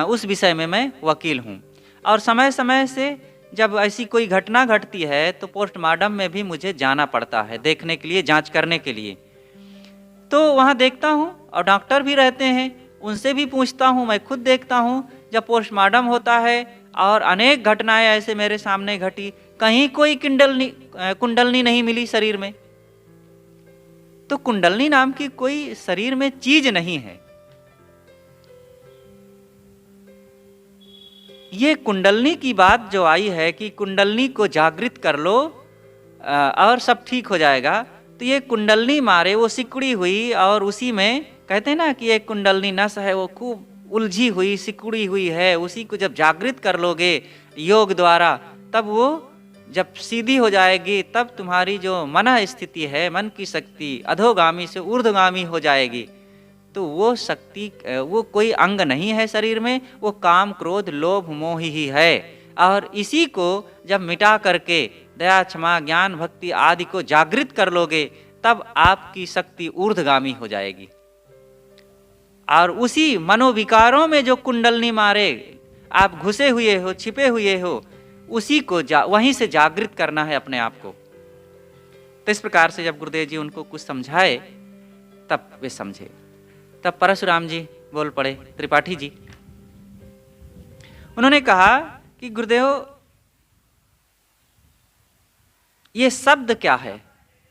उस विषय में मैं वकील हूँ। और समय समय से जब ऐसी कोई घटना घटती है तो पोस्टमार्टम में भी मुझे जाना पड़ता है देखने के लिए, जांच करने के लिए। तो वहाँ देखता हूँ और डॉक्टर भी रहते हैं, उनसे भी पूछता हूँ, मैं खुद देखता हूँ जब पोस्टमार्टम होता है और अनेक घटनाएं ऐसे मेरे सामने घटी, कहीं कोई कुंडलनी नहीं मिली शरीर में। तो कुंडलनी नाम की कोई शरीर में चीज नहीं है। ये कुंडलनी की बात जो आई है कि कुंडलनी को जागृत कर लो और सब ठीक हो जाएगा, तो ये कुंडलनी मारे वो सिकुड़ी हुई और उसी में कहते हैं ना कि एक कुंडलनी नस है वो खूब उलझी हुई सिकुड़ी हुई है, उसी को जब जागृत कर लोगे योग द्वारा तब वो जब सीधी हो जाएगी, तब तुम्हारी जो मन स्थिति है, मन की शक्ति अधोगामी से ऊर्ध्वगामी हो जाएगी। तो वो शक्ति वो कोई अंग नहीं है शरीर में, वो काम क्रोध लोभ मोह ही है। और इसी को जब मिटा करके दया क्षमा ज्ञान भक्ति आदि को जागृत कर लोगे तब आपकी शक्ति ऊर्ध्वगामी हो जाएगी। और उसी मनोविकारों में जो कुंडलनी मारे आप घुसे हुए हो, छिपे हुए हो, उसी को वहीं से जागृत करना है अपने आप को। तो इस प्रकार से जब गुरुदेव जी उनको कुछ समझाए तब वे समझे। तब परशुराम जी बोल पड़े, त्रिपाठी जी। उन्होंने कहा कि गुरुदेव ये शब्द क्या है?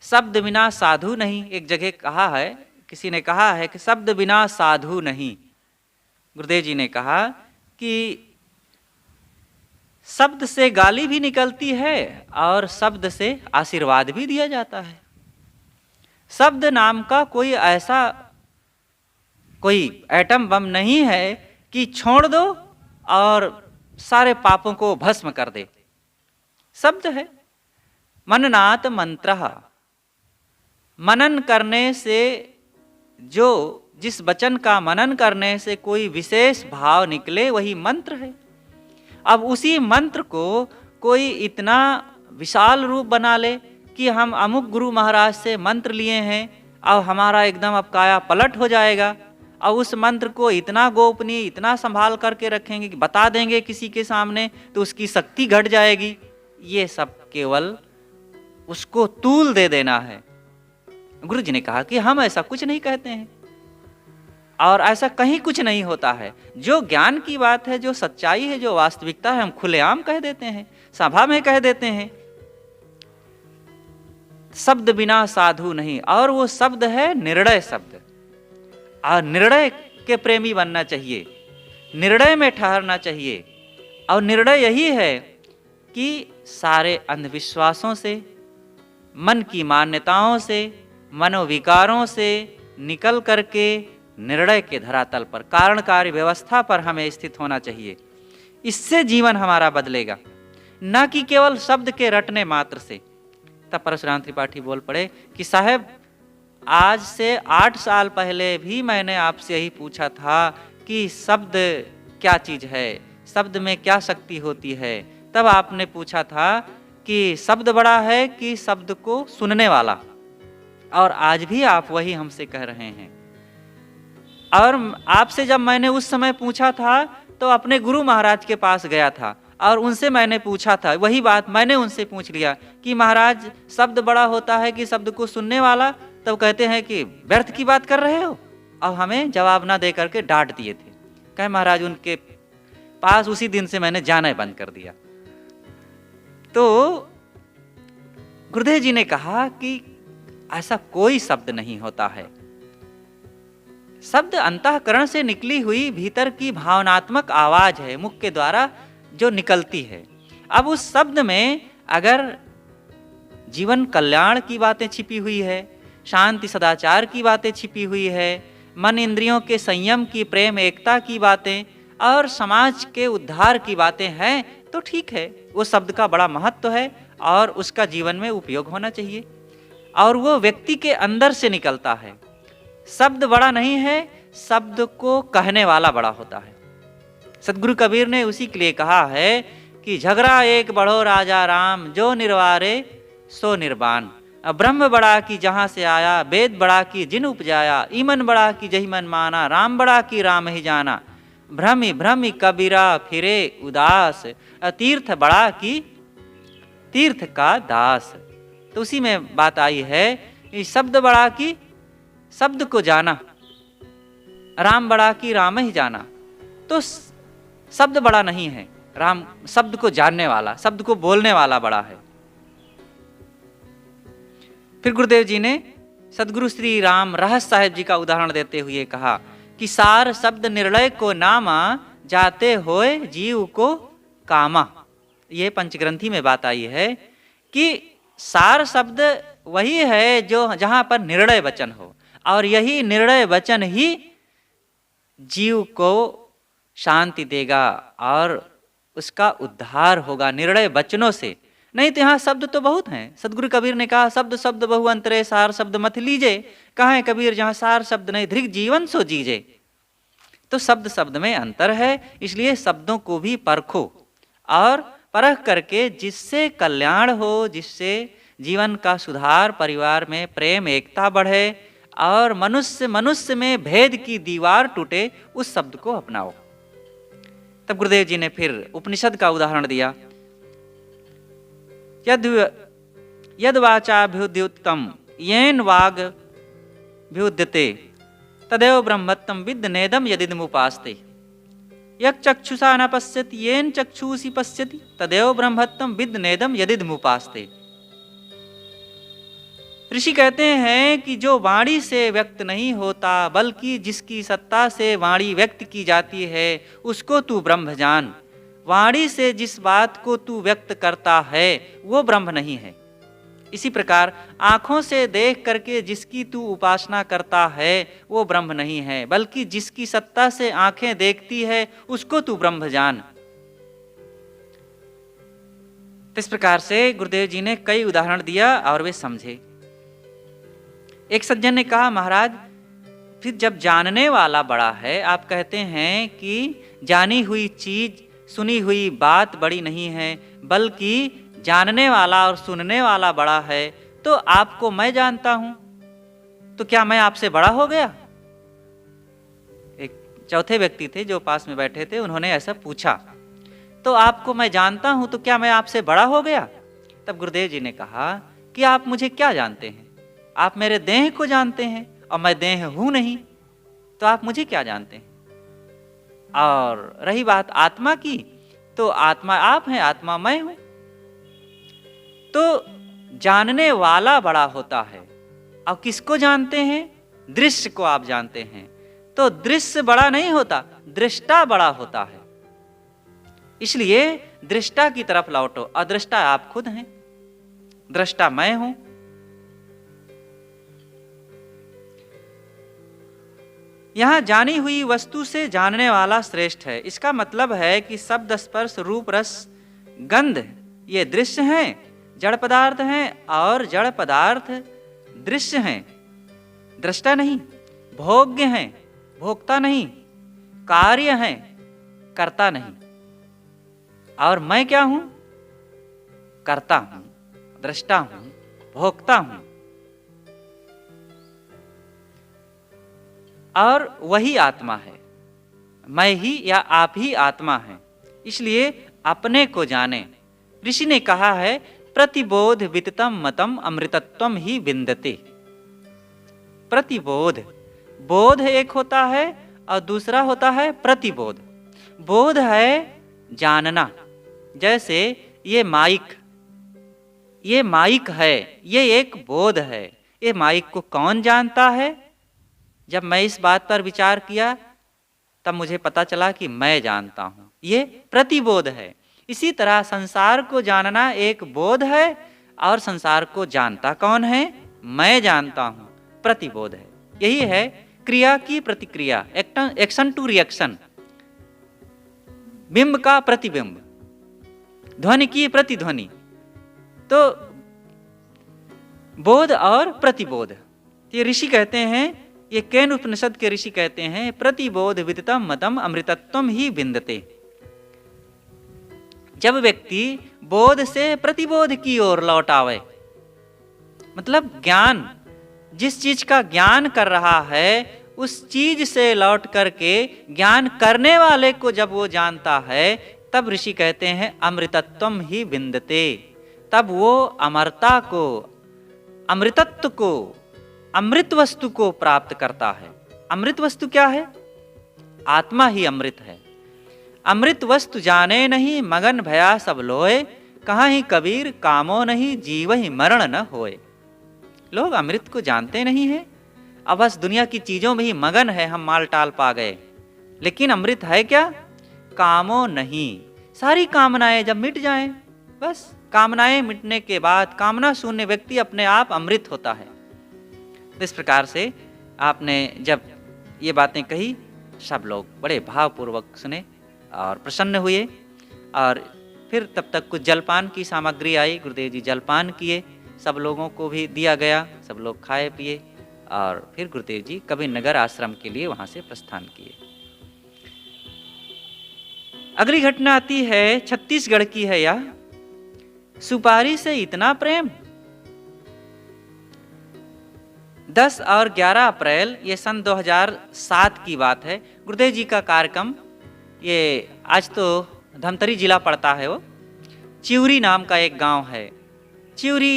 शब्द बिना साधु नहीं। एक जगह कहा है, किसी ने कहा है कि शब्द बिना साधु नहीं। गुरुदेव जी ने कहा कि शब्द से गाली भी निकलती है और शब्द से आशीर्वाद भी दिया जाता है। शब्द नाम का कोई एटम बम नहीं है कि छोड़ दो और सारे पापों को भस्म कर दे। शब्द है मननात् मंत्रः। मनन करने से जिस वचन का मनन करने से कोई विशेष भाव निकले वही मंत्र है। अब उसी मंत्र को कोई इतना विशाल रूप बना ले कि हम अमुक गुरु महाराज से मंत्र लिए हैं और हमारा एकदम अब काया पलट हो जाएगा, और उस मंत्र को इतना गोपनीय इतना संभाल करके रखेंगे कि बता देंगे किसी के सामने तो उसकी शक्ति घट जाएगी। ये सब केवल उसको तूल दे देना है। गुरु जी ने कहा कि हम ऐसा कुछ नहीं कहते हैं और ऐसा कहीं कुछ नहीं होता है। जो ज्ञान की बात है, जो सच्चाई है, जो वास्तविकता है, हम खुलेआम कह देते हैं, सभा में कह देते हैं। शब्द बिना साधु नहीं, और वो शब्द है निर्णय शब्द। और निर्णय के प्रेमी बनना चाहिए, निर्णय में ठहरना चाहिए। और निर्णय यही है कि सारे अंधविश्वासों से, मन की मान्यताओं से, मनोविकारों से निकल करके निर्णय के धरातल पर, कारण कार्य व्यवस्था पर हमें स्थित होना चाहिए। इससे जीवन हमारा बदलेगा, न कि केवल शब्द के रटने मात्र से। तब परशुराम त्रिपाठी बोल पड़े कि साहब, आज से 8 साल पहले भी मैंने आपसे यही पूछा था कि शब्द क्या चीज है, शब्द में क्या शक्ति होती है। तब आपने पूछा था कि शब्द बड़ा है कि शब्द को सुनने वाला, और आज भी आप वही हमसे कह रहे हैं। और आपसे जब मैंने उस समय पूछा था तो अपने गुरु महाराज के पास गया था और उनसे मैंने पूछा था, वही बात मैंने उनसे पूछ लिया कि महाराज शब्द बड़ा होता है कि शब्द को सुनने वाला। तब कहते हैं कि व्यर्थ की बात कर रहे हो, और हमें जवाब ना दे करके डांट दिए थे। कहे महाराज उनके पास उसी दिन से मैंने जाना बंद कर दिया। तो गुरुदेव जी ने कहा कि ऐसा कोई शब्द नहीं होता है। शब्द अंतःकरण से निकली हुई भीतर की भावनात्मक आवाज है, मुख के द्वारा जो निकलती है। अब उस शब्द में अगर जीवन कल्याण की बातें छिपी हुई है, शांति सदाचार की बातें छिपी हुई है, मन इंद्रियों के संयम की, प्रेम एकता की बातें और समाज के उद्धार की बातें हैं तो ठीक है, वो शब्द का बड़ा महत्व है और उसका जीवन में उपयोग होना चाहिए। और वो व्यक्ति के अंदर से निकलता है। शब्द बड़ा नहीं है, शब्द को कहने वाला बड़ा होता है। सदगुरु कबीर ने उसी के लिए कहा है कि झगड़ा एक बढ़ो राजा राम, जो निर्वारे सो निर्वाण। ब्रह्म बड़ा की जहाँ से आया, वेद बड़ा की जिन उपजाया, ईमन बड़ा की जही मन माना, राम बड़ा की राम ही जाना। भ्रमि भ्रमि कबीरा फिरे उदास, तीर्थ बड़ा की तीर्थ का दास। तो उसी में बात आई है कि शब्द बड़ा की शब्द को जाना, राम बड़ा की राम ही जाना। तो शब्द बड़ा नहीं है, राम शब्द को जानने वाला, शब्द को बोलने वाला बड़ा है। फिर गुरुदेव जी ने सदगुरु श्री राम रहस्य साहिब जी का उदाहरण देते हुए कहा कि सार शब्द निर्णय को नामा, जाते होए जीव को कामा। ये पंचग्रंथी में बात आई है कि सार शब्द वही है जो जहां पर निर्णय वचन हो, और यही निर्णय वचन ही जीव को शांति देगा और उसका उद्धार होगा निर्णय वचनों से। नहीं तो यहाँ शब्द तो बहुत हैं। सदगुरु कबीर ने कहा शब्द शब्द बहु अंतरे, सार शब्द मत लीजे। कहा है कबीर, जहाँ सार शब्द नहीं धृग जीवन सो जीजे। तो शब्द शब्द में अंतर है, इसलिए शब्दों को भी परखो और परख करके जिससे कल्याण हो, जिससे जीवन का सुधार, परिवार में प्रेम एकता बढ़े और मनुष्य मनुष्य में भेद की दीवार टूटे, उस शब्द को अपनाओ। तब गुरुदेव जी ने फिर उपनिषद का उदाहरण दिया। यद वाचाभ्युद्युक्तम येन वाग भ्युद्यते तदेव ब्रह्मत्वं विद्ध नेदम यदिदमुपास्ते। यक चक्षुषा न पश्यति येन चक्षुषि पश्यति तदेव ब्रह्मत्वं विद्ध नेदम यदिदमुपास्ते। ऋषि कहते हैं कि जो वाणी से व्यक्त नहीं होता, बल्कि जिसकी सत्ता से वाणी व्यक्त की जाती है, उसको तू ब्रह्म जान। वाणी से जिस बात को तू व्यक्त करता है वो ब्रह्म नहीं है। इसी प्रकार आंखों से देख करके जिसकी तू उपासना करता है वो ब्रह्म नहीं है, बल्कि जिसकी सत्ता से आंखें देखती है उसको तू ब्रह्म जान। तो इस प्रकार से गुरुदेव जी ने कई उदाहरण दिया और वे समझे। एक सज्जन ने कहा, महाराज फिर जब जानने वाला बड़ा है, आप कहते हैं कि जानी हुई चीज, सुनी हुई बात बड़ी नहीं है, बल्कि जानने वाला और सुनने वाला बड़ा है, तो आपको मैं जानता हूं, तो क्या मैं आपसे बड़ा हो गया? एक चौथे व्यक्ति थे जो पास में बैठे थे, उन्होंने ऐसा पूछा, तो आपको मैं जानता हूं तो क्या मैं आपसे बड़ा हो गया? तब गुरुदेव जी ने कहा कि आप मुझे क्या जानते हैं? आप मेरे देह को जानते हैं और मैं देह हूं नहीं, तो आप मुझे क्या जानते हैं? और रही बात आत्मा की, तो आत्मा आप हैं, आत्मा मैं हूं। तो जानने वाला बड़ा होता है। अब किसको जानते हैं? दृश्य को आप जानते हैं। तो दृश्य बड़ा नहीं होता, दृष्टा बड़ा होता है। इसलिए दृष्टा की तरफ लौटो। अदृष्टा आप खुद हैं, दृष्टा मैं हूं। यहां जानी हुई वस्तु से जानने वाला श्रेष्ठ है। इसका मतलब है कि शब्द, स्पर्श, रूप, रस, गंध ये दृश्य हैं, जड़ पदार्थ हैं, और जड़ पदार्थ दृश्य हैं, दृष्टा नहीं। भोग्य हैं, भोक्ता नहीं। कार्य हैं, कर्ता नहीं। और मैं क्या हूं? कर्ता हूं, दृष्टा हूं, भोक्ता हूं। और वही आत्मा है, मैं ही या आप ही आत्मा है। इसलिए अपने को जाने। ऋषि ने कहा है, प्रतिबोध विततम मतम अमृतत्वम ही विन्दते। प्रतिबोध, बोध एक होता है और दूसरा होता है प्रतिबोध। बोध है जानना। जैसे ये माइक है, ये एक बोध है। ये माइक को कौन जानता है? जब मैं इस बात पर विचार किया तब मुझे पता चला कि मैं जानता हूं। ये प्रतिबोध है। इसी तरह संसार को जानना एक बोध है, और संसार को जानता कौन है? मैं जानता हूं, प्रतिबोध है। यही है क्रिया की प्रतिक्रिया, एक्शन टू रिएक्शन। बिंब का प्रतिबिंब, ध्वनि की प्रतिध्वनि। तो बोध और प्रतिबोध, ये ऋषि कहते हैं, ये केन उपनिषद के ऋषि कहते हैं, प्रतिबोध विदितम मतम अमृतत्वम ही विन्दते। जब व्यक्ति बोध से प्रतिबोध की ओर लौट आवे, मतलब ज्ञान, जिस चीज का ज्ञान कर रहा है उस चीज से लौट करके ज्ञान करने वाले को जब वो जानता है, तब ऋषि कहते हैं अमृतत्वम ही विंदते, तब वो अमरता को, अमृतत्व को, अमृत वस्तु को प्राप्त करता है। अमृत वस्तु क्या है? आत्मा ही अमृत है। अमृत वस्तु जाने नहीं मगन भया सब लोए, कहाँ ही कबीर कामो नहीं जीव ही मरण न होए। लोग अमृत को जानते नहीं हैं, अब बस दुनिया की चीजों में ही मगन है, हम माल टाल पा गए। लेकिन अमृत है क्या? कामो नहीं। सारी कामनाएं जब मिट जाएं, बस कामनाएं मिटने के बाद कामना शून्य व्यक्ति अपने आप अमृत होता है। इस प्रकार से आपने जब ये बातें कही, सब लोग बड़े भावपूर्वक सुने और प्रसन्न हुए। और फिर तब तक कुछ जलपान की सामग्री आई, गुरुदेव जी जलपान किए, सब लोगों को भी दिया गया, सब लोग खाए पिए और फिर गुरुदेव जी कबीर नगर आश्रम के लिए वहां से प्रस्थान किए। अगली घटना आती है छत्तीसगढ़ की है यह। सुपारी से इतना प्रेम। 10 और 11 अप्रैल ये सन 2007 की बात है। गुरुदेव जी का कार्यक्रम, ये आज तो धमतरी जिला पड़ता है, वो चिउरी नाम का एक गांव है। चिउरी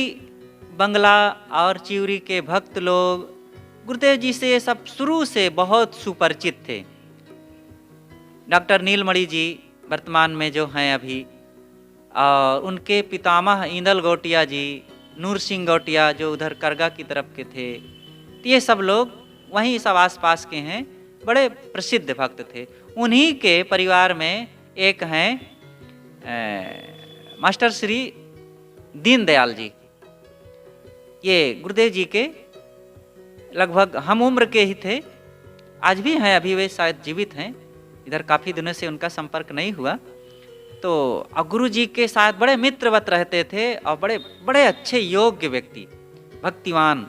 बंगला और चिउरी के भक्त लोग गुरुदेव जी से सब शुरू से बहुत सुपरिचित थे। डॉक्टर नीलमणि जी वर्तमान में जो हैं अभी, और उनके पितामह इंदल गौटिया जी, नूर सिंह गौटिया जो उधर करगा की तरफ के थे, तो ये सब लोग वहीं सब आसपास के हैं, बड़े प्रसिद्ध भक्त थे। उन्हीं के परिवार में एक हैं मास्टर श्री दीनदयाल जी। ये गुरुदेव जी के लगभग हम उम्र के ही थे, आज भी हैं, अभी वे शायद जीवित हैं। इधर काफ़ी दिनों से उनका संपर्क नहीं हुआ। तो गुरु जी के साथ बड़े मित्रवत रहते थे और बड़े बड़े अच्छे योग्य व्यक्ति, भक्तिवान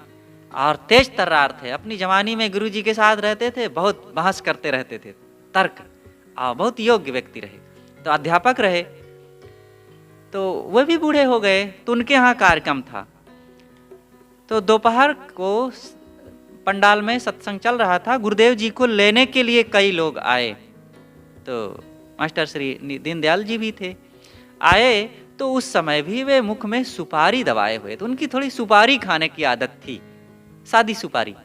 और तेज तर्रार थे। अपनी जवानी में गुरु जी के साथ रहते थे, बहुत बहस करते रहते थे, तर्क, और बहुत योग्य व्यक्ति रहे। तो अध्यापक रहे। तो वह भी बूढ़े हो गए, तो उनके यहाँ कार्यक्रम था। तो दोपहर को पंडाल में सत्संग चल रहा था, गुरुदेव जी को लेने के लिए कई लोग आए। तो मास्टर श्री दीनदयाल जी भी थे, आए। तो उस समय भी वे मुख में सुपारी दबाए हुए, तो उनकी थोड़ी सुपारी खाने की आदत थी, सादी सुपारी,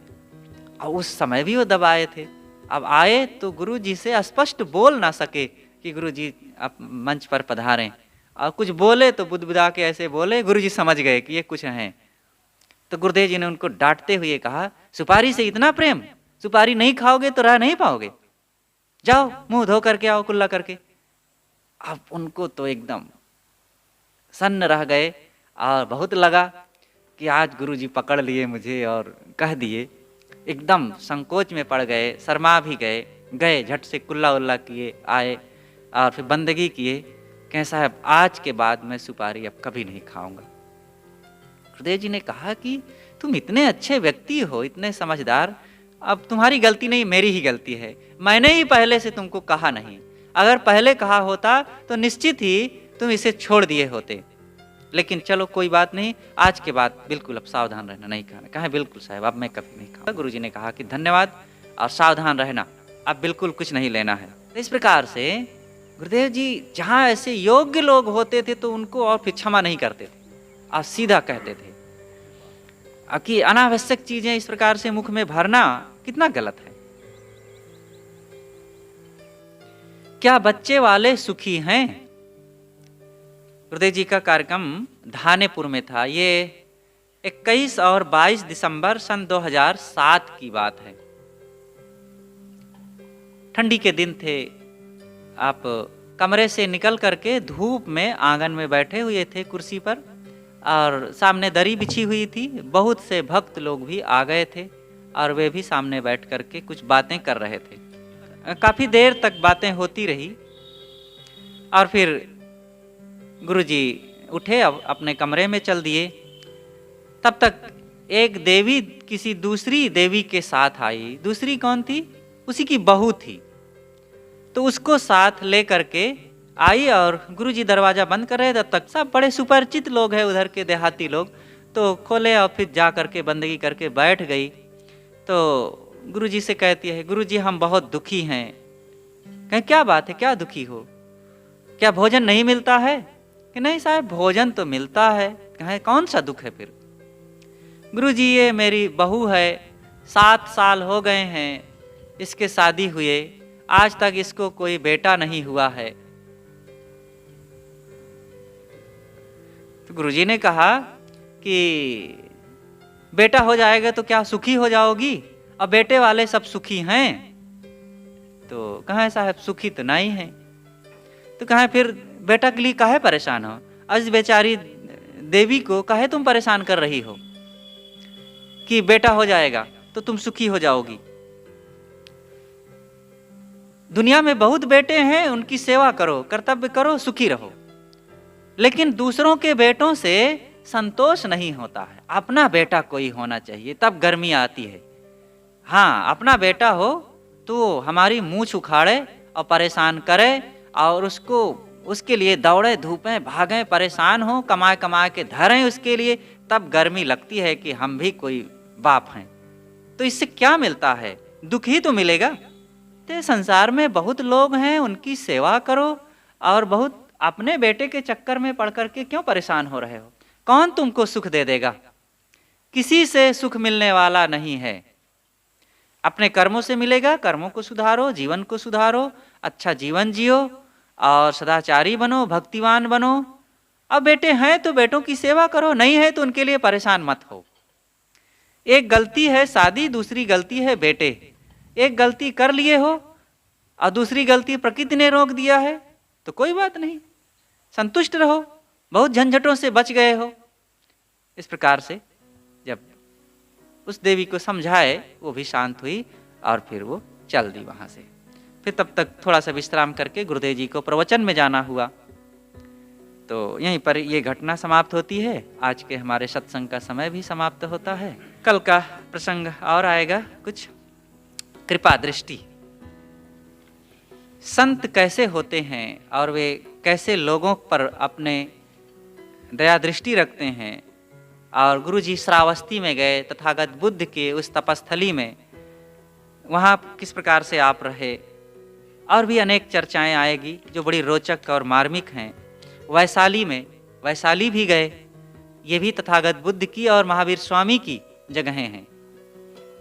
और उस समय भी वो दबाए थे। अब आए तो गुरु जी से स्पष्ट बोल ना सके कि गुरु जी आप मंच पर पधारें, और कुछ बोले तो बुदबुदा के ऐसे बोले, गुरु जी समझ गए कि ये कुछ हैं। तो गुरुदेव जी ने उनको डांटते हुए कहा, सुपारी से इतना प्रेम, सुपारी नहीं खाओगे तो रह नहीं पाओगे, जाओ मुंह धो करके आओ कुल्ला करके। अब उनको तो एकदम सन्न रह गए और बहुत लगा कि आज गुरुजी पकड़ लिए मुझे और कह दिए। एकदम संकोच में पड़ गए, शर्मा भी गए झट से कुल्ला उल्ला किए, आए और फिर बंदगी किए, कहें साहब आज के बाद मैं सुपारी अब कभी नहीं खाऊंगा। गुरुदेव जी ने कहा कि तुम इतने अच्छे व्यक्ति हो, इतने समझदार, अब तुम्हारी गलती नहीं, मेरी ही गलती है। मैंने ही पहले से तुमको कहा नहीं, अगर पहले कहा होता तो निश्चित ही तुम इसे छोड़ दिए होते। लेकिन चलो कोई बात नहीं, आज के बाद बिल्कुल अब सावधान रहना, नहीं खाना। कहा बिल्कुल साहब, अब मैं कभी नहीं खाऊंगा। गुरुजी ने कहा कि धन्यवाद और सावधान रहना, अब बिल्कुल कुछ नहीं लेना है। तो इस प्रकार से गुरुदेव जी जहाँ ऐसे योग्य लोग होते थे तो उनको और फिर क्षमा नहीं करते थे, और सीधा कहते थे कि अनावश्यक चीजें इस प्रकार से मुख में भरना कितना गलत है। क्या बच्चे वाले सुखी हैं? गुरुदेव जी का कार्यक्रम धानेपुर में था। ये 21 और 22 दिसंबर सन 2007 की बात है। ठंडी के दिन थे, आप कमरे से निकल करके धूप में आंगन में बैठे हुए थे कुर्सी पर, और सामने दरी बिछी हुई थी। बहुत से भक्त लोग भी आ गए थे और वे भी सामने बैठ करके कुछ बातें कर रहे थे। काफ़ी देर तक बातें होती रही और फिर गुरुजी उठे, अपने कमरे में चल दिए। तब तक एक देवी किसी दूसरी देवी के साथ आई। दूसरी कौन थी? उसी की बहू थी। तो उसको साथ ले करके आई और गुरुजी दरवाज़ा बंद कर रहे, तब तक सब बड़े सुपरिचित लोग हैं उधर के देहाती लोग, तो खोले और फिर जा करके बंदगी करके बैठ गई। तो गुरुजी से कहती है, गुरुजी हम बहुत दुखी हैं। कहें क्या बात है, क्या दुखी हो, क्या भोजन नहीं मिलता है? कि नहीं साहब भोजन तो मिलता है। कहें कौन सा दुख है फिर? गुरुजी ये मेरी बहू है, 7 साल हो गए हैं इसके शादी हुए, आज तक इसको कोई बेटा नहीं हुआ है। तो गुरुजी ने कहा कि बेटा हो जाएगा तो क्या सुखी हो जाओगी? अब बेटे वाले सब सुखी हैं। तो कहा साहब सुखी तो नहीं है। तो कहा फिर बेटा के लिए काहे परेशान हो? आज बेचारी देवी को काहे तुम परेशान कर रही हो कि बेटा हो जाएगा तो तुम सुखी हो जाओगी? दुनिया में बहुत बेटे हैं, उनकी सेवा करो, कर्तव्य करो, सुखी रहो। लेकिन दूसरों के बेटों से संतोष नहीं होता है, अपना बेटा कोई होना चाहिए, तब गर्मी आती है। हाँ, अपना बेटा हो तो हमारी मूंछ उखाड़े और परेशान करे और उसके लिए दौड़े धूपें भागें, परेशान हो, कमाए कमाए के धरें उसके लिए, तब गर्मी लगती है कि हम भी कोई बाप हैं। तो इससे क्या मिलता है? दुख ही तो मिलेगा। तो संसार में बहुत लोग हैं, उनकी सेवा करो और बहुत अपने बेटे के चक्कर में पड़ करके क्यों परेशान हो रहे हो? कौन तुमको सुख दे देगा? किसी से सुख मिलने वाला नहीं है। अपने कर्मों से मिलेगा, कर्मों को सुधारो, जीवन को सुधारो, अच्छा जीवन जियो और सदाचारी बनो, भक्तिवान बनो। अब बेटे हैं तो बेटों की सेवा करो, नहीं है तो उनके लिए परेशान मत हो। एक गलती है शादी, दूसरी गलती है बेटे। एक गलती कर लिए हो और दूसरी गलती प्रकृति ने रोक दिया है तो कोई बात नहीं, संतुष्ट रहो, बहुत झंझटों से बच गए हो। इस प्रकार से जब उस देवी को समझाए, वो भी शांत हुई और फिर वो चल दी वहां से। फिर तब तक थोड़ा सा विश्राम करके गुरुदेव जी को प्रवचन में जाना हुआ। तो यहीं पर ये घटना समाप्त होती है। आज के हमारे सत्संग का समय भी समाप्त होता है। कल का प्रसंग और आएगा कुछ। कृपा दृष्टि, संत कैसे होते हैं और वे कैसे लोगों पर अपने दया दृष्टि रखते हैं। और गुरुजी श्रावस्ती में गए, तथागत बुद्ध के उस तपस्थली में, वहाँ किस प्रकार से आप रहे, और भी अनेक चर्चाएं आएगी जो बड़ी रोचक और मार्मिक हैं। वैशाली में, वैशाली भी गए, ये भी तथागत बुद्ध की और महावीर स्वामी की जगहें हैं।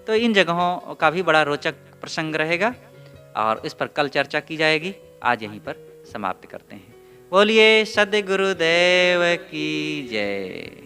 तो इन जगहों का भी बड़ा रोचक प्रसंग रहेगा और इस पर कल चर्चा की जाएगी। आज यहीं पर समाप्त करते हैं। बोलिए सद्गुरुदेव की जय।